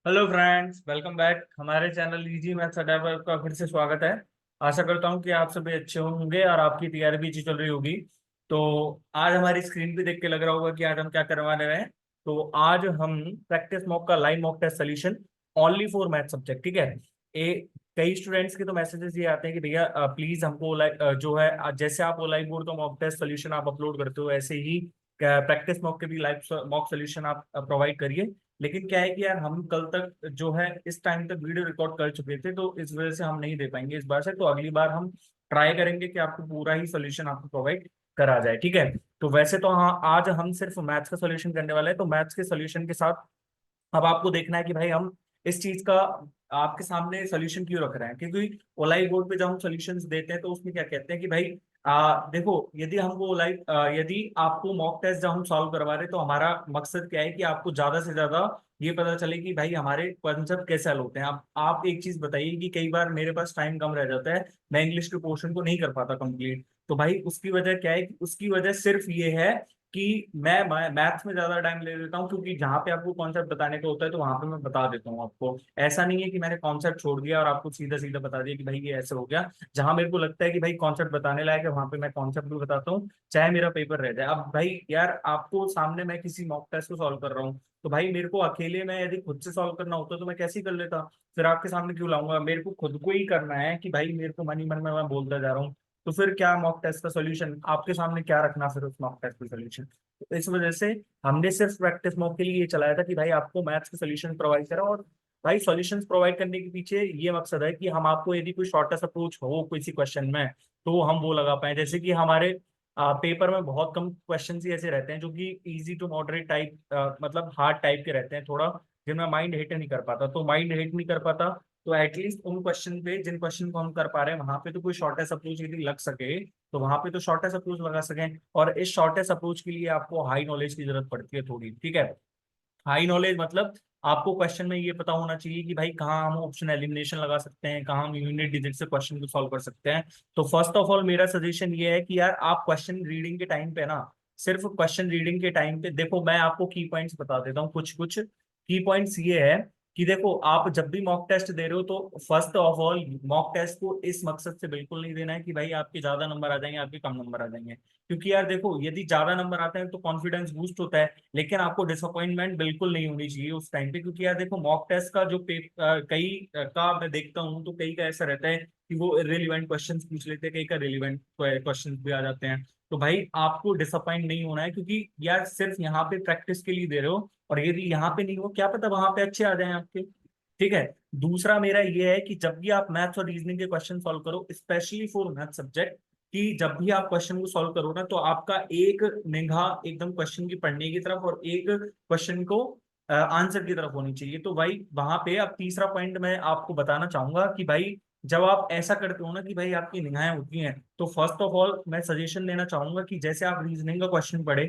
Hello friends, welcome back हमारे channel easy maths अड्डा पर आपका फिर से स्वागत है। आशा करता हूँ कि आप सभी अच्छे होंगे और आपकी तैयारी भी अच्छी चल रही होगी। तो आज हमारी स्क्रीन पे देख के लग रहा होगा कि आज हम क्या करवाने रहे हैं। तो आज हम प्रैक्टिस मॉक का live mock test solution only for math subject, ठीक है। ए कई स्टूडेंट्स के तो मैसेजेस ये आते हैं कि भैया प्लीज हमको जो है जैसे आप लाइव बोर्ड तो मॉक टेस्ट सोल्यूशन आप अपलोड करते हो, ऐसे ही प्रैक्टिस मॉक के भी लाइव मॉक सोल्यूशन आप प्रोवाइड करिए। लेकिन क्या है कि यार हम कल तक जो है इस टाइम तक वीडियो रिकॉर्ड कर चुके थे, तो इस वजह से हम नहीं दे पाएंगे इस बार से। तो अगली बार हम ट्राई करेंगे कि आपको पूरा ही सोल्यूशन आपको प्रोवाइड करा जाए, ठीक है। तो वैसे तो हाँ, आज हम सिर्फ मैथ्स का सोल्यूशन करने वाले हैं। तो मैथ्स के सोल्यूशन के साथ अब आपको देखना है कि भाई हम इस चीज का आपके सामने सोल्यूशन क्यों रख रहे हैं, क्योंकि ओलाई बोर्ड पे जब हम सोल्यूशंस देते हैं तो उसमें क्या कहते हैं कि भाई देखो, यदि हमको ओलाई यदि आपको मॉक टेस्ट जब हम सॉल्व करवा रहे हैं तो हमारा मकसद क्या है कि आपको ज्यादा से ज्यादा ये पता चले कि भाई हमारे कॉन्सेप्ट कैसे हल होते हैं। आप एक चीज बताइए कि कई बार मेरे पास टाइम कम रह जाता है, मैं इंग्लिश के पोर्शन को नहीं कर पाता कंप्लीट। तो भाई उसकी वजह क्या है कि उसकी वजह सिर्फ ये है कि मैं मैथ्स में ज्यादा टाइम ले लेता हूँ, क्योंकि जहाँ पे आपको कॉन्सेप्ट बताने का होता है तो वहां पे मैं बता देता हूँ आपको। ऐसा नहीं है कि मैंने कॉन्सेप्ट छोड़ दिया और आपको सीधा सीधा बता दिया कि भाई ये ऐसे हो गया। जहां मेरे को लगता है कि भाई कॉन्सेप्ट बताने लायक है वहां पे मैं कॉन्सेप्ट भी बताता हूँ, चाहे मेरा पेपर रह जाए। अब भाई यार, आपको सामने मैं किसी मॉक टेस्ट को सॉल्व कर रहा हूँ, तो भाई मेरे को अकेले में यदि खुद से सॉल्व करना होता तो मैं कैसे ही कर लेता। फिर आपके सामने क्यों लाऊंगा? मेरे को खुद को ही करना है कि भाई मेरे को मन ही मन में मैं बोलता जा रहा हूँ। तो फिर क्या मॉक टेस्ट का सोल्यूशन आपके सामने क्या रखना, फिर उस मॉक टेस्ट का सोल्यूशन। तो इस वजह से हमने सिर्फ प्रैक्टिस मॉक के लिए ये चलाया था कि भाई आपको मैथ्स के सोल्यूशन प्रोवाइड करा। और भाई सॉल्यूशंस प्रोवाइड करने के पीछे ये मकसद है कि हम आपको यदि कोई शॉर्टेस्ट अप्रोच हो किसी क्वेश्चन में तो हम वो लगा पाए। जैसे कि हमारे पेपर में बहुत कम क्वेश्चन ही ऐसे रहते हैं जो कि इजी टू मॉडरेट टाइप, मतलब हार्ड टाइप के रहते हैं थोड़ा, जिनमें माइंड हिट नहीं कर पाता। तो माइंड हिट नहीं कर पाता तो एटलीस्ट उन क्वेश्चन पे, जिन क्वेश्चन को हम कर पा रहे हैं वहां पे तो कोई शॉर्टेस्ट अप्रोच यदि लग सके तो वहां पे तो शॉर्टेस्ट अप्रोच लगा सकें। और इस शॉर्टेस्ट अप्रोच के लिए आपको हाई नॉलेज की जरूरत पड़ती है थोड़ी, ठीक है। हाई नॉलेज मतलब आपको क्वेश्चन में ये पता होना चाहिए कि भाई कहाँ हम ऑप्शन एलिमिनेशन लगा सकते हैं, कहाँ हम यूनिट डिजिट से क्वेश्चन को सॉल्व कर सकते हैं। तो फर्स्ट ऑफ ऑल मेरा सजेशन ये है कि यार आप क्वेश्चन रीडिंग के टाइम पे ना, सिर्फ क्वेश्चन रीडिंग के टाइम पे देखो, मैं आपको की पॉइंट्स बता देता हूँ। कुछ कुछ की पॉइंट्स ये है कि देखो, आप जब भी मॉक टेस्ट दे रहे हो तो first of all mock test को इस मकसद से बिल्कुल नहीं देना है कि भाई आपके ज्यादा नंबर आ जाएंगे, आपके कम नंबर आ जाएंगे। क्योंकि यार देखो, यदि ज्यादा नंबर आते हैं तो कॉन्फिडेंस बूस्ट होता है, लेकिन आपको डिसअपॉइंटमेंट बिल्कुल नहीं होनी चाहिए उस टाइम पे। क्योंकि यार देखो, मॉक टेस्ट का जो कई का मैं देखता हूँ तो कई का ऐसा रहता है कि वो रिलेवेंट क्वेश्चन पूछ लेते हैं, कई का रिलेवेंट क्वेश्चन भी आ जाते हैं। तो भाई आपको डिसअपॉइंट नहीं होना है, क्योंकि यार सिर्फ यहाँ पे प्रैक्टिस के लिए दे रहे हो, और यदि यहाँ पे नहीं हो क्या पता वहां पे अच्छे आ जाए आपके, ठीक है। दूसरा मेरा ये है कि जब भी आप मैथ्स और रीजनिंग के क्वेश्चन सॉल्व करो, स्पेशली फॉर मैथ सब्जेक्ट, कि जब भी आप क्वेश्चन को सॉल्व करो ना तो आपका एक निगाह एकदम क्वेश्चन की पढ़ने की तरफ और एक क्वेश्चन को आंसर की तरफ होनी चाहिए। तो भाई वहां पे अब तीसरा पॉइंट मैं आपको बताना चाहूंगा कि भाई जब आप ऐसा करते हो ना कि भाई आपकी निगाहें होती हैं, तो फर्स्ट ऑफ ऑल मैं सजेशन देना चाहूंगा कि जैसे आप रीजनिंग का क्वेश्चन पढ़े,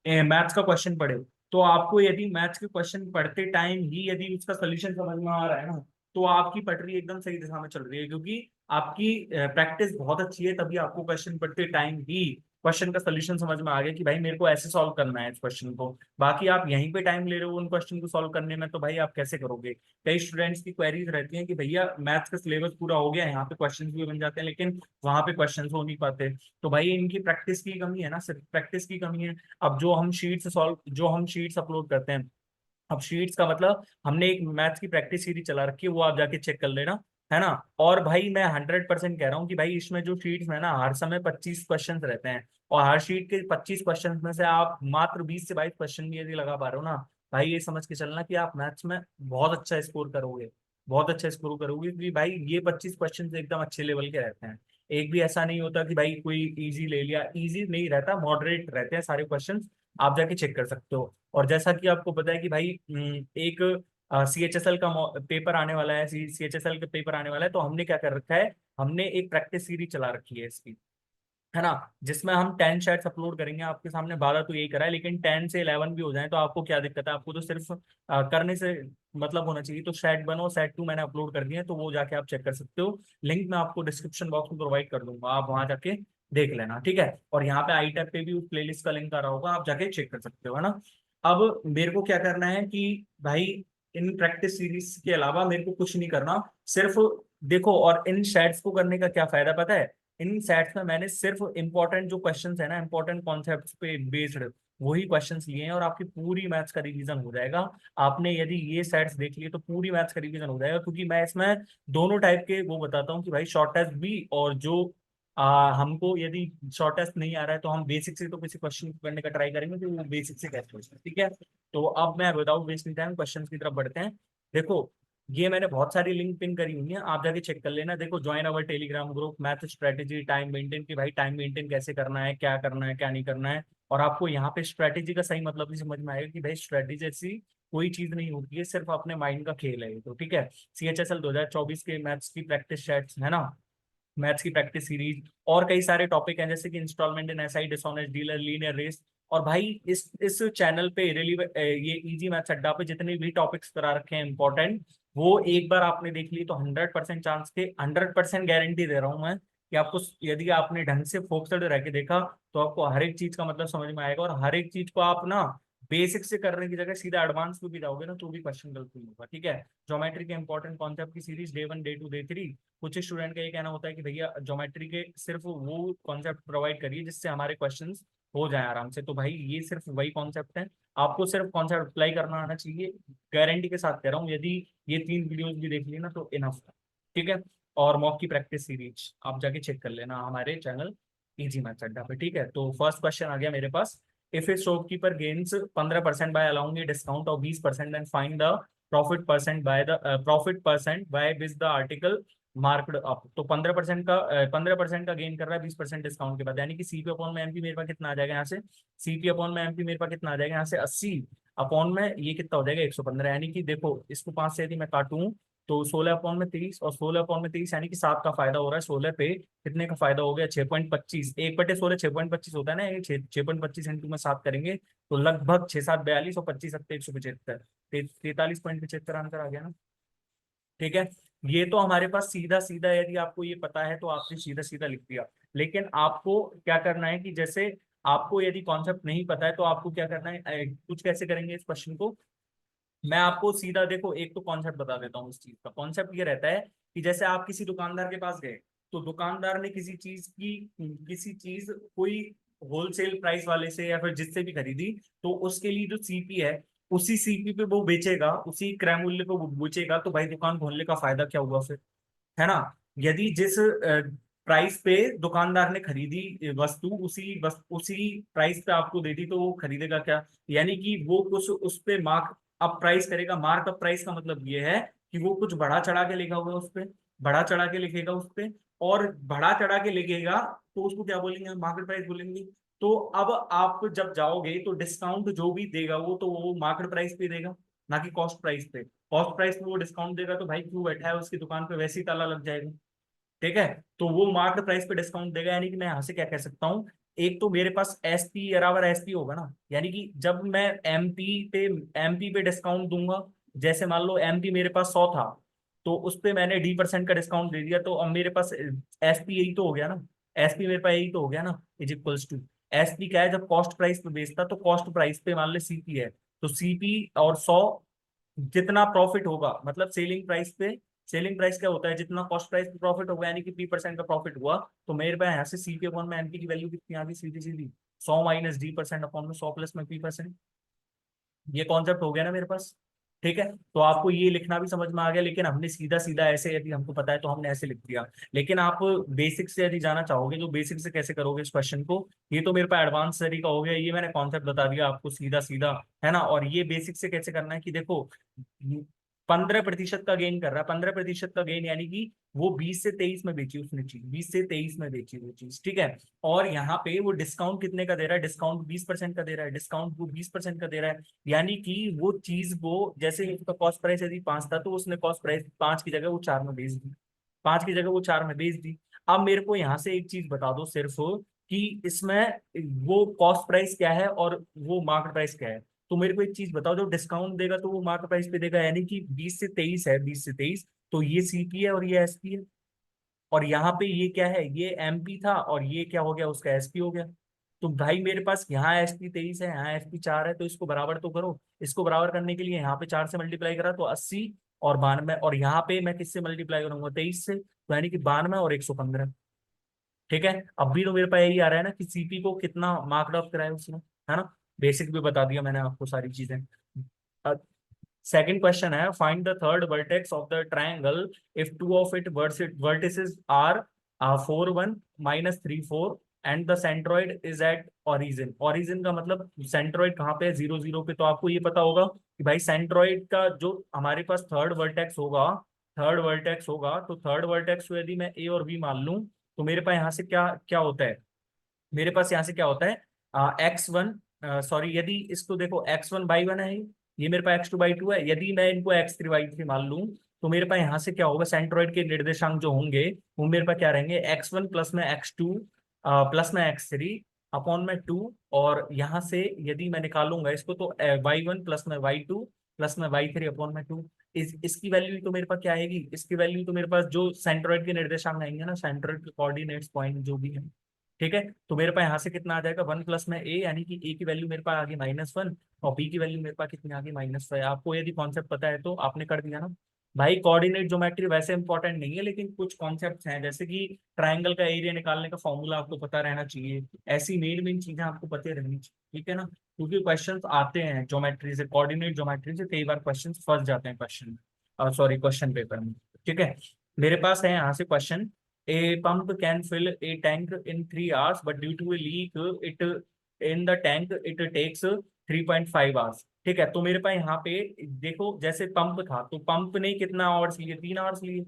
मैथ्स का क्वेश्चन पढ़े, तो आपको यदि मैथ्स के क्वेश्चन पढ़ते टाइम ही यदि उसका सोल्यूशन समझ में आ रहा है ना, तो आपकी पटरी एकदम सही दिशा में चल रही है। क्योंकि आपकी प्रैक्टिस बहुत अच्छी है, तभी आपको क्वेश्चन पढ़ते टाइम ही क्वेश्चन का सोल्यूशन समझ में आ गया कि भाई मेरे को ऐसे सॉल्व करना है इस क्वेश्चन को। बाकी आप यहीं पे टाइम ले रहे हो उन क्वेश्चन को सॉल्व करने में, तो भाई आप कैसे करोगे? कई स्टूडेंट्स की क्वेरीज रहती हैं कि भैया मैथ्स का सिलेबस पूरा हो गया, यहाँ पे क्वेश्चन भी बन जाते हैं लेकिन वहां पे क्वेश्चन हो नहीं पाते। तो भाई इनकी प्रैक्टिस की कमी है ना, सिर्फ प्रैक्टिस की कमी है। अब जो हम शीट्स अपलोड करते हैं, अब शीट्स का मतलब हमने एक मैथ्स की प्रैक्टिस सीरीज चला रखी है, वो आप जाके चेक कर लेना, है ना। और भाई मैं 100% कह रहा हूँ कि भाई इसमें जो शीट्स है ना, हर समय 25 क्वेश्चन रहते हैं, और हर शीट के 25 क्वेश्चन में से आप मात्र 20 से 22 क्वेश्चन भी यदि लगा पा रहे हो ना, भाई ये समझ के चलना कि आप मैथ्स में बहुत अच्छा स्कोर करोगे, बहुत अच्छा स्कोर करोगे। क्योंकि भाई ये 25 क्वेश्चन एकदम अच्छे लेवल के रहते हैं। एक भी ऐसा नहीं होता कि भाई कोई इजी ले लिया, इजी नहीं रहता, मॉडरेट रहते हैं सारे क्वेश्चन। आप जाके चेक कर सकते हो। और जैसा कि आपको पता है कि भाई एक CHSL का पेपर आने वाला है, CHSL का पेपर आने वाला है, तो हमने क्या कर रखा है, हमने एक प्रैक्टिस सीरीज चला रखी है इसकी, है ना, जिसमें हम 10 शैट्स अपलोड करेंगे आपके सामने। 12 तो यही करा है, लेकिन 10 से 11 भी हो जाए तो आपको क्या दिक्कत है? आपको तो सिर्फ करने से मतलब होना चाहिए। तो शैट 1 और शैट 2 मैंने अपलोड कर दिए हैं, तो वो जाके आप चेक कर सकते हो। लिंक मैं आपको डिस्क्रिप्शन बॉक्स में प्रोवाइड कर दूंगा, आप वहां जाके देख लेना, ठीक है। और यहाँ पे आई टैब पे भी उस प्लेलिस्ट का लिंक आ रहा होगा, आप जाके चेक कर सकते हो, है ना। अब मेरे को क्या करना है कि भाई इन प्रैक्टिस सीरीज के अलावा मेरे को कुछ नहीं करना, सिर्फ देखो। और इन सेट्स को करने का क्या फायदा पता है, इन सेट्स में मैंने सिर्फ इंपॉर्टेंट जो क्वेश्चंस है ना, इंपॉर्टेंट कॉन्सेप्ट्स पे बेस्ड वही क्वेश्चंस लिए हैं, और आपकी पूरी मैथ्स का रिवीजन हो जाएगा। आपने यदि ये सेट्स देख लिए तो पूरी मैथ्स का रिवीजन हो जाएगा, क्योंकि मैं इसमें दोनों टाइप के वो बताता हूँ कि भाई शॉर्ट टेस्ट भी, और जो हमको यदि शॉर्ट टेस्ट नहीं आ रहा है तो हम बेसिक से तो किसी क्वेश्चन करने का ट्राई करेंगे, तो वो बेसिक से कैसे क्वेश्चन, ठीक है। तो अब मैं विदाउट वेस्टिंग टाइम क्वेश्चन की तरफ बढ़ते हैं। देखो, ये मैंने बहुत सारी लिंक पिन करी हुई है, आप जाके चेक कर लेना। देखो, join our Telegram group, math strategy, time maintain, की भाई टाइम मेंटेन कैसे करना है, क्या करना है, क्या नहीं करना है। और आपको यहाँ पे स्ट्रेटेजी का सही मतलब भी समझ में आएगा कि भाई स्ट्रेटेजी ऐसी कोई चीज नहीं होती है, सिर्फ अपने माइंड का खेल है ये, तो ठीक है। CHSL 2024 के मैथ्स की प्रैक्टिस सेट्स है ना, मैथ्स की प्रैक्टिस सीरीज, और कई सारे टॉपिक हैं जैसे कि instalment in SI, dishonest dealer, linear race. और भाई इस चैनल पे ये इजी मैथ्स अड्डा पे जितने भी टॉपिक्स करा रखे हैं इंपॉर्टेंट, वो एक बार आपने देख ली तो 100% चांस के, 100% गारंटी दे रहा हूं मैं कि आपको, यदि आपने ढंग से फोकस्ड रह के देखा तो आपको हर एक चीज का मतलब समझ में आएगा, और हर एक चीज को आप ना बेसिक से करने की जगह सीधा एडवांस में भी जाओगे ना तो भी क्वेश्चन गलत नहीं होगा, ठीक है। ज्योमेट्री के इंपॉर्टेंट कॉन्सेप्ट की सीरीज डे 1, डे 2, डे 3। कुछ स्टूडेंट का ये कहना होता है कि भैया ज्योमेट्री के सिर्फ वो कॉन्सेप्ट प्रोवाइड करिए जिससे हमारे क्वेश्चंस हो जाए आराम से, तो भाई ये सिर्फ वही कॉन्सेप्ट है, आपको सिर्फ कॉन्सेप्ट अप्लाई करना आना चाहिए। गारंटी के साथ कह रहा हूँ, यदि ये 3 वीडियोस भी देख ली ना तो इनफ है, ठीक है। और मॉक की प्रैक्टिस सीरीज आप जाके चेक कर लेना हमारे चैनल इजी मैथ्स अड्डा पे, ठीक है। तो फर्स्ट क्वेश्चन आ गया मेरे पास। If a shopkeeper gains 15% by allowing a discount of 20% and find the profit percent by which the article marked up. तो 15% का गेन कर रहा है 20% डिस्काउंट के बाद, यानी कि सीपी अपॉन में एमपी मेरे पास कितना आ जाएगा यहाँ से, सीपी अपॉन में एमपी मेरे पास कितना आ जाएगा यहाँ से 80 अपॉन में ये कितना हो जाएगा 115। यानी कि देखो, इसको 5 से यदि मैं काटूं तो 16/23, और 16/23 यानी कि 7 का फायदा हो रहा है 16 पे, कितने का फायदा हो गया 6.25, 1/16 6.25 होता है ना, ये 6.25 इंटू में 7 करेंगे तो लगभग 6 7 42 और 25 7 175, 43.75 आंसर आ गया ना, ठीक है। ये तो हमारे पास सीधा सीधा, यदि आपको ये पता है तो आपने सीधा सीधा लिख दिया। लेकिन आपको क्या करना है कि जैसे आपको यदि कॉन्सेप्ट नहीं पता है तो आपको क्या करना है, कुछ कैसे करेंगे इस क्वेश्चन को। मैं आपको सीधा देखो एक तो कॉन्सेप्ट बता देता हूँ। इस चीज का कॉन्सेप्ट ये रहता है कि जैसे आप किसी दुकानदार के पास गए, तो दुकानदार ने किसी चीज कोई होलसेल प्राइस वाले से या फिर जिससे भी खरीदी, तो उसके लिए जो सीपी है, उसी सीपी पे वो बेचेगा, उसी क्रय मूल्य पे वो बेचेगा, तो भाई दुकान खोलने का फायदा क्या हुआ फिर, है ना। यदि जिस प्राइस पे दुकानदार ने खरीदी वस्तु, उसी प्राइस पे आपको दे दी, तो वो खरीदेगा क्या, यानी कि वो कुछ उस पे मार्क अप प्राइस करेगा। मार्क अप प्राइस का मतलब ये है कि वो कुछ बढ़ा चढ़ा के लिखा हुआ उस पे, बढ़ा चढ़ा के लिखेगा उस पे, और बढ़ा चढ़ा के लिखेगा तो उसको क्या बोलेंगे, मार्केट प्राइस बोलेंगे। तो अब आप जब जाओगे तो डिस्काउंट जो भी देगा वो तो वो मार्केट प्राइस पे देगा, ना कि कॉस्ट प्राइस पे। कॉस्ट प्राइस पे वो डिस्काउंट देगा तो भाई क्यों बैठा है उसकी दुकान पे, वैसे ही ताला लग जाएगा, ठीक है। तो वो मार्केट प्राइस पे डिस्काउंट देगा, यानी कि मैं यहाँ से क्या कह सकता हूँ, एक तो मेरे पास एसपी बराबर एसपी होगा ना, यानी कि जब मैं एमपी पे डिस्काउंट दूंगा, जैसे मान लो एमपी मेरे पास 100 था, तो उस पे मैंने D% का डिस्काउंट दे दिया, तो अब मेरे पास एसपी यही तो हो गया ना, एसपी मेरे पास यही तो हो गया ना, इज इक्वल्स टू एसपी क्या है, जब कॉस्ट प्राइस पे बेचता तो कॉस्ट प्राइस पे मान ले सीपी है, तो सीपी और 100 जितना प्रॉफिट होगा, मतलब सेलिंग प्राइस पे, सेलिंग प्राइस क्या होता है, जितना कॉस्ट प्राइस पे प्रॉफिट होगा, यानी कि 3% का प्रॉफिट हुआ, तो मेरे पास यहाँ से सी के अपॉन में एमपी की वैल्यू कितनी आ गई, सीधी सीधी 100 माइनस D% अपॉन में 100 प्लस में P%। ये कॉन्सेप्ट हो गया ना मेरे पास, ठीक है। तो आपको ये लिखना भी समझ में आ गया, लेकिन हमने सीधा सीधा ऐसे, यदि हमको पता है तो हमने ऐसे लिख दिया। लेकिन आप बेसिक से यदि जाना चाहोगे तो बेसिक से कैसे करोगे इस क्वेश्चन को, ये तो मेरे पास एडवांस तरीका हो गया, ये मैंने कॉन्सेप्ट बता दिया आपको सीधा सीधा, है ना। और ये बेसिक से कैसे करना है कि देखो, 15% का गेन कर रहा है, 15% का गेन, यानी कि वो 20 से 23 में बेची उसने चीज, 20 से 23 में बेची वो चीज, ठीक है। और यहाँ पे वो डिस्काउंट कितने का दे रहा है, डिस्काउंट 20% का दे रहा है, डिस्काउंट वो 20% का दे रहा है, यानी कि वो चीज वो, जैसे उसका कॉस्ट प्राइस यदि 5 था तो उसने कॉस्ट प्राइस 5 की जगह वो 4 में बेच दी, 5 की जगह वो 4 में बेच दी। अब मेरे को यहाँ से एक चीज बता दो सिर्फ, कि इसमें वो कॉस्ट प्राइस क्या है और वो मार्केट प्राइस क्या है। तो मेरे को एक चीज बताओ, जो डिस्काउंट देगा तो वो मार्केट प्राइस पे देगा, यानी कि 20 से 23 है, 20 से 23, तो ये सीपी है और ये एसपी है। और यहाँ पे ये क्या है, ये एमपी था और ये क्या हो गया, उसका एसपी हो गया। तो भाई मेरे पास यहाँ SP 23 है, यहाँ SP 4 है, तो इसको बराबर तो करो। इसको बराबर करने के लिए यहाँ पे 4 से मल्टीप्लाई करा तो 80 और 92, और यहाँ पे मैं किससे मल्टीप्लाई करूंगा, 23 से, तो यानी कि 92 और 115। ठीक है, अब भी तो मेरे पास यही आ रहा है ना कि CP को कितना मार्क अप कराया उसने, है ना। बेसिक भी बता दिया मैंने आपको सारी चीजें। सेकंड क्वेश्चन है, find the third vertex of the triangle if two of it vertices are 4 1 -3 4 and the centroid is at origin. Origin का मतलब सेंट्रॉइड कहाँ पे है, 0 0 पे। तो आपको ये पता होगा कि भाई सेंट्रॉइड का जो हमारे पास थर्ड वर्टेक्स होगा, तो थर्ड वर्टेक्स को यदि मैं A और B मान लूं, तो मेरे पास यहाँ से क्या क्या होता है, मेरे पास यहाँ से क्या होता है, X1, सॉरी, यदि इसको देखो X1/1 है, ये मेरे पास X2/2 है, यदि मैं इनको X3/3 मान लूं, तो मेरे पास यहाँ से क्या होगा, सेंट्रोइड के निर्देशांक जो होंगे वो मेरे पास क्या रहेंगे, X1 प्लस में X2 प्लस में X3 अपॉन में 2, और यहाँ से यदि मैं निकालूंगा इसको तो Y1 प्लस में Y2 प्लस में Y3 अपॉन में 2। इसकी वैल्यू तो मेरे पास क्या आएगी, इसकी वैल्यू तो मेरे पास जो सेंट्रोइड के निर्देशांक आएंगे ना, सेंट्रोइड के कोऑर्डिनेट्स पॉइंट जो भी है। ठीक है, तो मेरे पास यहाँ से कितना आ जाएगा, 1 प्लस में A, यानी कि A की वैल्यू मेरे पास आ गई -1 और B की वैल्यू मेरे पास कितनी आ गई, -5। आपको यदि कॉन्सेप्ट पता है तो आपने कर दिया ना। भाई कोऑर्डिनेट ज्योमेट्री वैसे इंपॉर्टेंट नहीं है, लेकिन कुछ कॉन्सेप्ट्स हैं, जैसे कि ट्राइंगल का एरिया निकालने का फॉर्मूला आपको पता रहना चाहिए। ऐसी मेन मेन चीजें आपको पता रहनी चाहिए, ठीक है ना, क्योंकि क्वेश्चन आते हैं ज्योमेट्री से, कोऑर्डिनेट ज्योमेट्री से कई बार क्वेश्चन फंस जाते हैं क्वेश्चन, सॉरी क्वेश्चन पेपर में। ठीक है, मेरे पास है यहाँ से question, A pump can fill a tank in 3 hours, but due to a leak, it in the tank it takes 3.5 hours। ठीक है, तो मेरे पास यहाँ पे देखो, जैसे पंप था तो पंप ने कितना आवर्स लिए, 3 आवर्स लिए।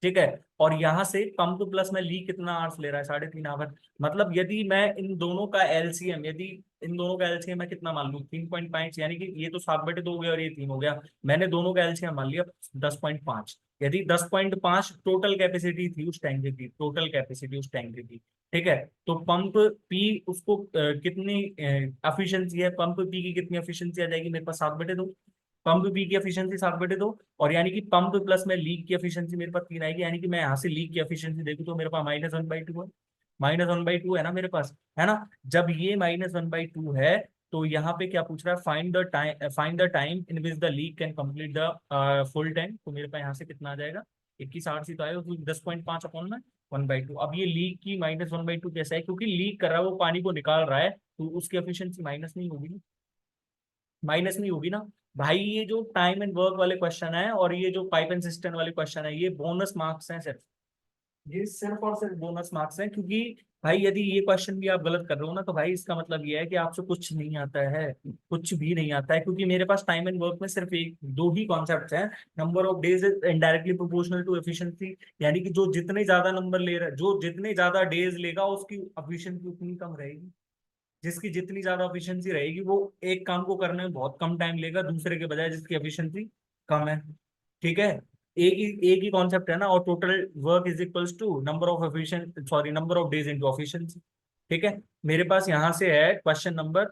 ठीक है, और यहाँ से पंप प्लस में लीक कितना आवर्स ले रहा है, 3.5 आवर। मतलब यदि मैं इन दोनों का एलसीएम, यदि इन दोनों का एलसीएम मैं कितना मान लूं, 3.5, यानी कि ये तो 7/2 हो गया और ये 3 हो गया। मैंने दोनों का एलसीएम मान लिया 10.5। यदि 10.5 टोटल कैपेसिटी थी उस टैंक की, टोटल कैपेसिटी उस टैंक की। ठीक है, तो पंप पी उसको कितनी एफिशिएंसी है, पंप पी की कितनी एफिशिएंसी आ जाएगी मेरे पास, 7/2। पंप बी की एफिशिएंसी 7/2, और यानी कि पंप प्लस में लीक की एफिशिएंसी मेरे पास 3 आएगी, यानी कि मैं यहाँ से लीक की एफिशिएंसी देखूँ तो मेरे पास -1/2 है। -1/2 है ना मेरे पास, है ना। जब ये -1/2 है, तो यहाँ पे क्या पूछ रहा है, find the time in which the leak can complete the full tank. तो मेरे पास यहाँ से कितना आ जाएगा, 21 RC तो आएगा, 10.5 अपॉन में 1/2। अब ये लीक की -1/2 कैसा है, क्योंकि लीक कर रहा है वो पानी को निकाल रहा है, तो उसकी एफिशिएंसी माइनस नहीं होगी ना, माइनस नहीं होगी ना। भाई ये जो टाइम एंड वर्क वाले क्वेश्चन है और ये जो पाइप एंड सिस्टम वाले क्वेश्चन है, ये बोनस मार्क्स हैं सिर्फ, ये सिर्फ और सिर्फ बोनस मार्क्स हैं। क्योंकि भाई यदि ये क्वेश्चन भी आप गलत कर रहे हो ना, तो भाई इसका मतलब ये है कि आपसे कुछ नहीं आता है, कुछ भी नहीं आता है। क्योंकि मेरे पास टाइम एंड वर्क में सिर्फ एक दो ही कॉन्सेप्ट हैं, number of days is indirectly proportional to efficiency, यानी कि जो जितने ज्यादा नंबर ले रहा है, जो जितने ज्यादा डेज लेगा उसकी एफिशिएंसी उतनी कम रहेगी। जिसकी जितनी ज्यादा एफिशिएंसी रहेगी वो एक काम को करने में बहुत कम टाइम लेगा दूसरे के बजाय जिसकी एफिशिएंसी कम है। ठीक है, एक ही कॉन्सेप्ट है ना, और total work is equals to number of efficient sorry number of days into efficiency. ठीक है, मेरे पास यहां से है question number,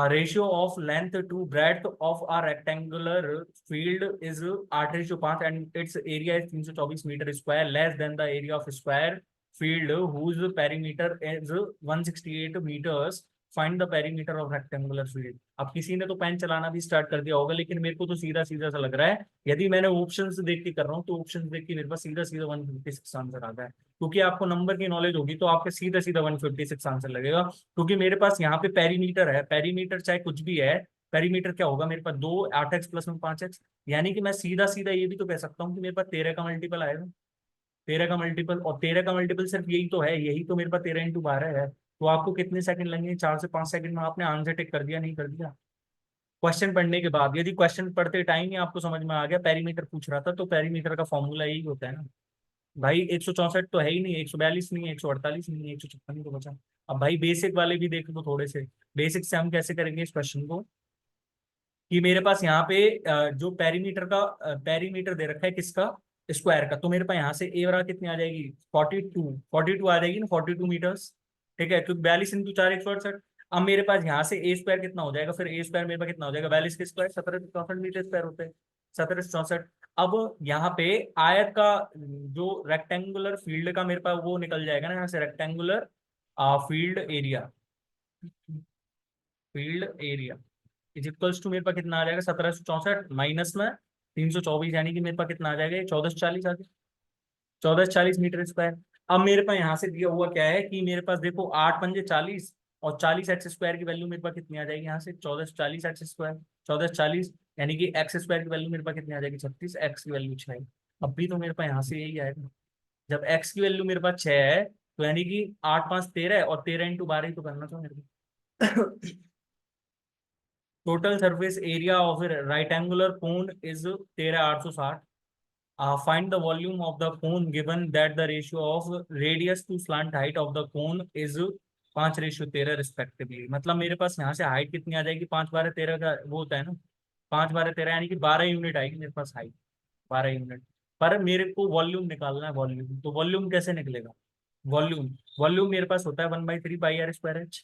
ratio of length to breadth of a rectangular field is 8:5 and its area is 324 metre square, less than the area of square field whose perimeter is 168 metres, find the perimeter of rectangular field. अब किसी ने तो pen चलाना भी start कर दिया होगा, लेकिन मेरे को तो सीधा सीधा सा लग रहा है, यदि मैंने ऑप्शंस देख के कर रहा हूँ तो ऑप्शंस देख के मेरे पास सीधा सीधा 156 आंसर आ गया है। क्योंकि आपको नंबर की नॉलेज होगी तो आपके सीधा सीधा 156 आंसर लगेगा। क्योंकि मेरे पास यहाँ पे पेरीमीटर है, पेरीमीटर चाहे कुछ भी है, पेरीमीटर क्या होगा मेरे पास, 2 8x प्लस में 5x, यानी कि मैं सीधा सीधा ये भी तो कह सकता हूँ कि मेरे पास 13 का मल्टीपल आएगा, 13 का मल्टीपल, और 13 का मल्टीपल सिर्फ यही तो है, यही तो मेरे पास 13 × 12 है। तो आपको कितने सेकंड लगेंगे, 4 से 5 सेकंड में आपने आंसर टिक कर दिया, नहीं कर दिया। क्वेश्चन पढ़ने के बाद, यदि क्वेश्चन पढ़ते टाइम ही आपको समझ में आ गया पेरीमीटर पूछ रहा था, तो पेरीमीटर का फॉर्मूला यही होता है ना भाई। 164 तो है ही नहीं, 142 नहीं है, 148 नहीं है, 156 ही तो बचा। अब भाई बेसिक वाले भी देख लो थोड़े से, बेसिक से हम कैसे करेंगे इस क्वेश्चन को, कि मेरे पास यहाँ पे जो पेरीमीटर का पेरीमीटर दे रखा है किसका, स्क्वायर का, तो मेरे पास यहाँ से ए बराबर कितनी आ जाएगी, 42 आ जाएगी ना, 42 मीटर्स। ठीक है, क्योंकि 42 × 4 168। अब मेरे पास यहाँ से ए स्क्वायर कितना हो जाएगा, फिर ए स्क्वायर मेरे पास कितना हो जाएगा, 42 के स्क्वायर 1764 मीटर स्क्वायर होते हैं, 1764। अब यहाँ पे आयत का जो रेक्टेंगुलर फील्ड का मेरे पास वो निकल जाएगा ना, यहाँ से rectangular field area, field area is equals to मेरे पास कितना आ जाएगा 1764 माइनस में 324, यानी कि मेरे पास कितना आ जाएगा 1440 आ जाएगा, 1440 मीटर स्क्वायर। अब मेरे पास यहाँ से दिया हुआ क्या है कि मेरे पास देखो 8 पंजे 40 और 40 एक्स स्क्वायर की वैल्यू मेरे पास कितनी आ जाएगी यहाँ से 1440 एक्स स्क्वायर, 1440 यानी कि एक्स स्क्वायर की वैल्यू मेरे पास कितनी आ जाएगी 36, एक्स की वैल्यू 6 है। अब भी तो मेरे पास यहाँ से यही आएगा, जब एक्स की वैल्यू मेरे पास 6 है तो यानी कि 8 5 13 और 13 × 12 ही तो करना था मेरे को। Total surface area of right angular cone is 13,860। Find the volume of the cone given that the ratio of radius to slant height of the cone is 5:13 respectively. मतलब मेरे पास यहाँ से हाइट कितनी आ जाएगी 5 12 13 का वो होता है ना, 5 12 13 यानी कि 12 यूनिट आएगी मेरे पास हाइट, 12 यूनिट। पर मेरे को वॉल्यूम निकालना है, वॉल्यूम तो वॉल्यूम कैसे निकलेगा, वॉल्यूम वॉल्यूम मेरे पास होता है 1/3 πr²h।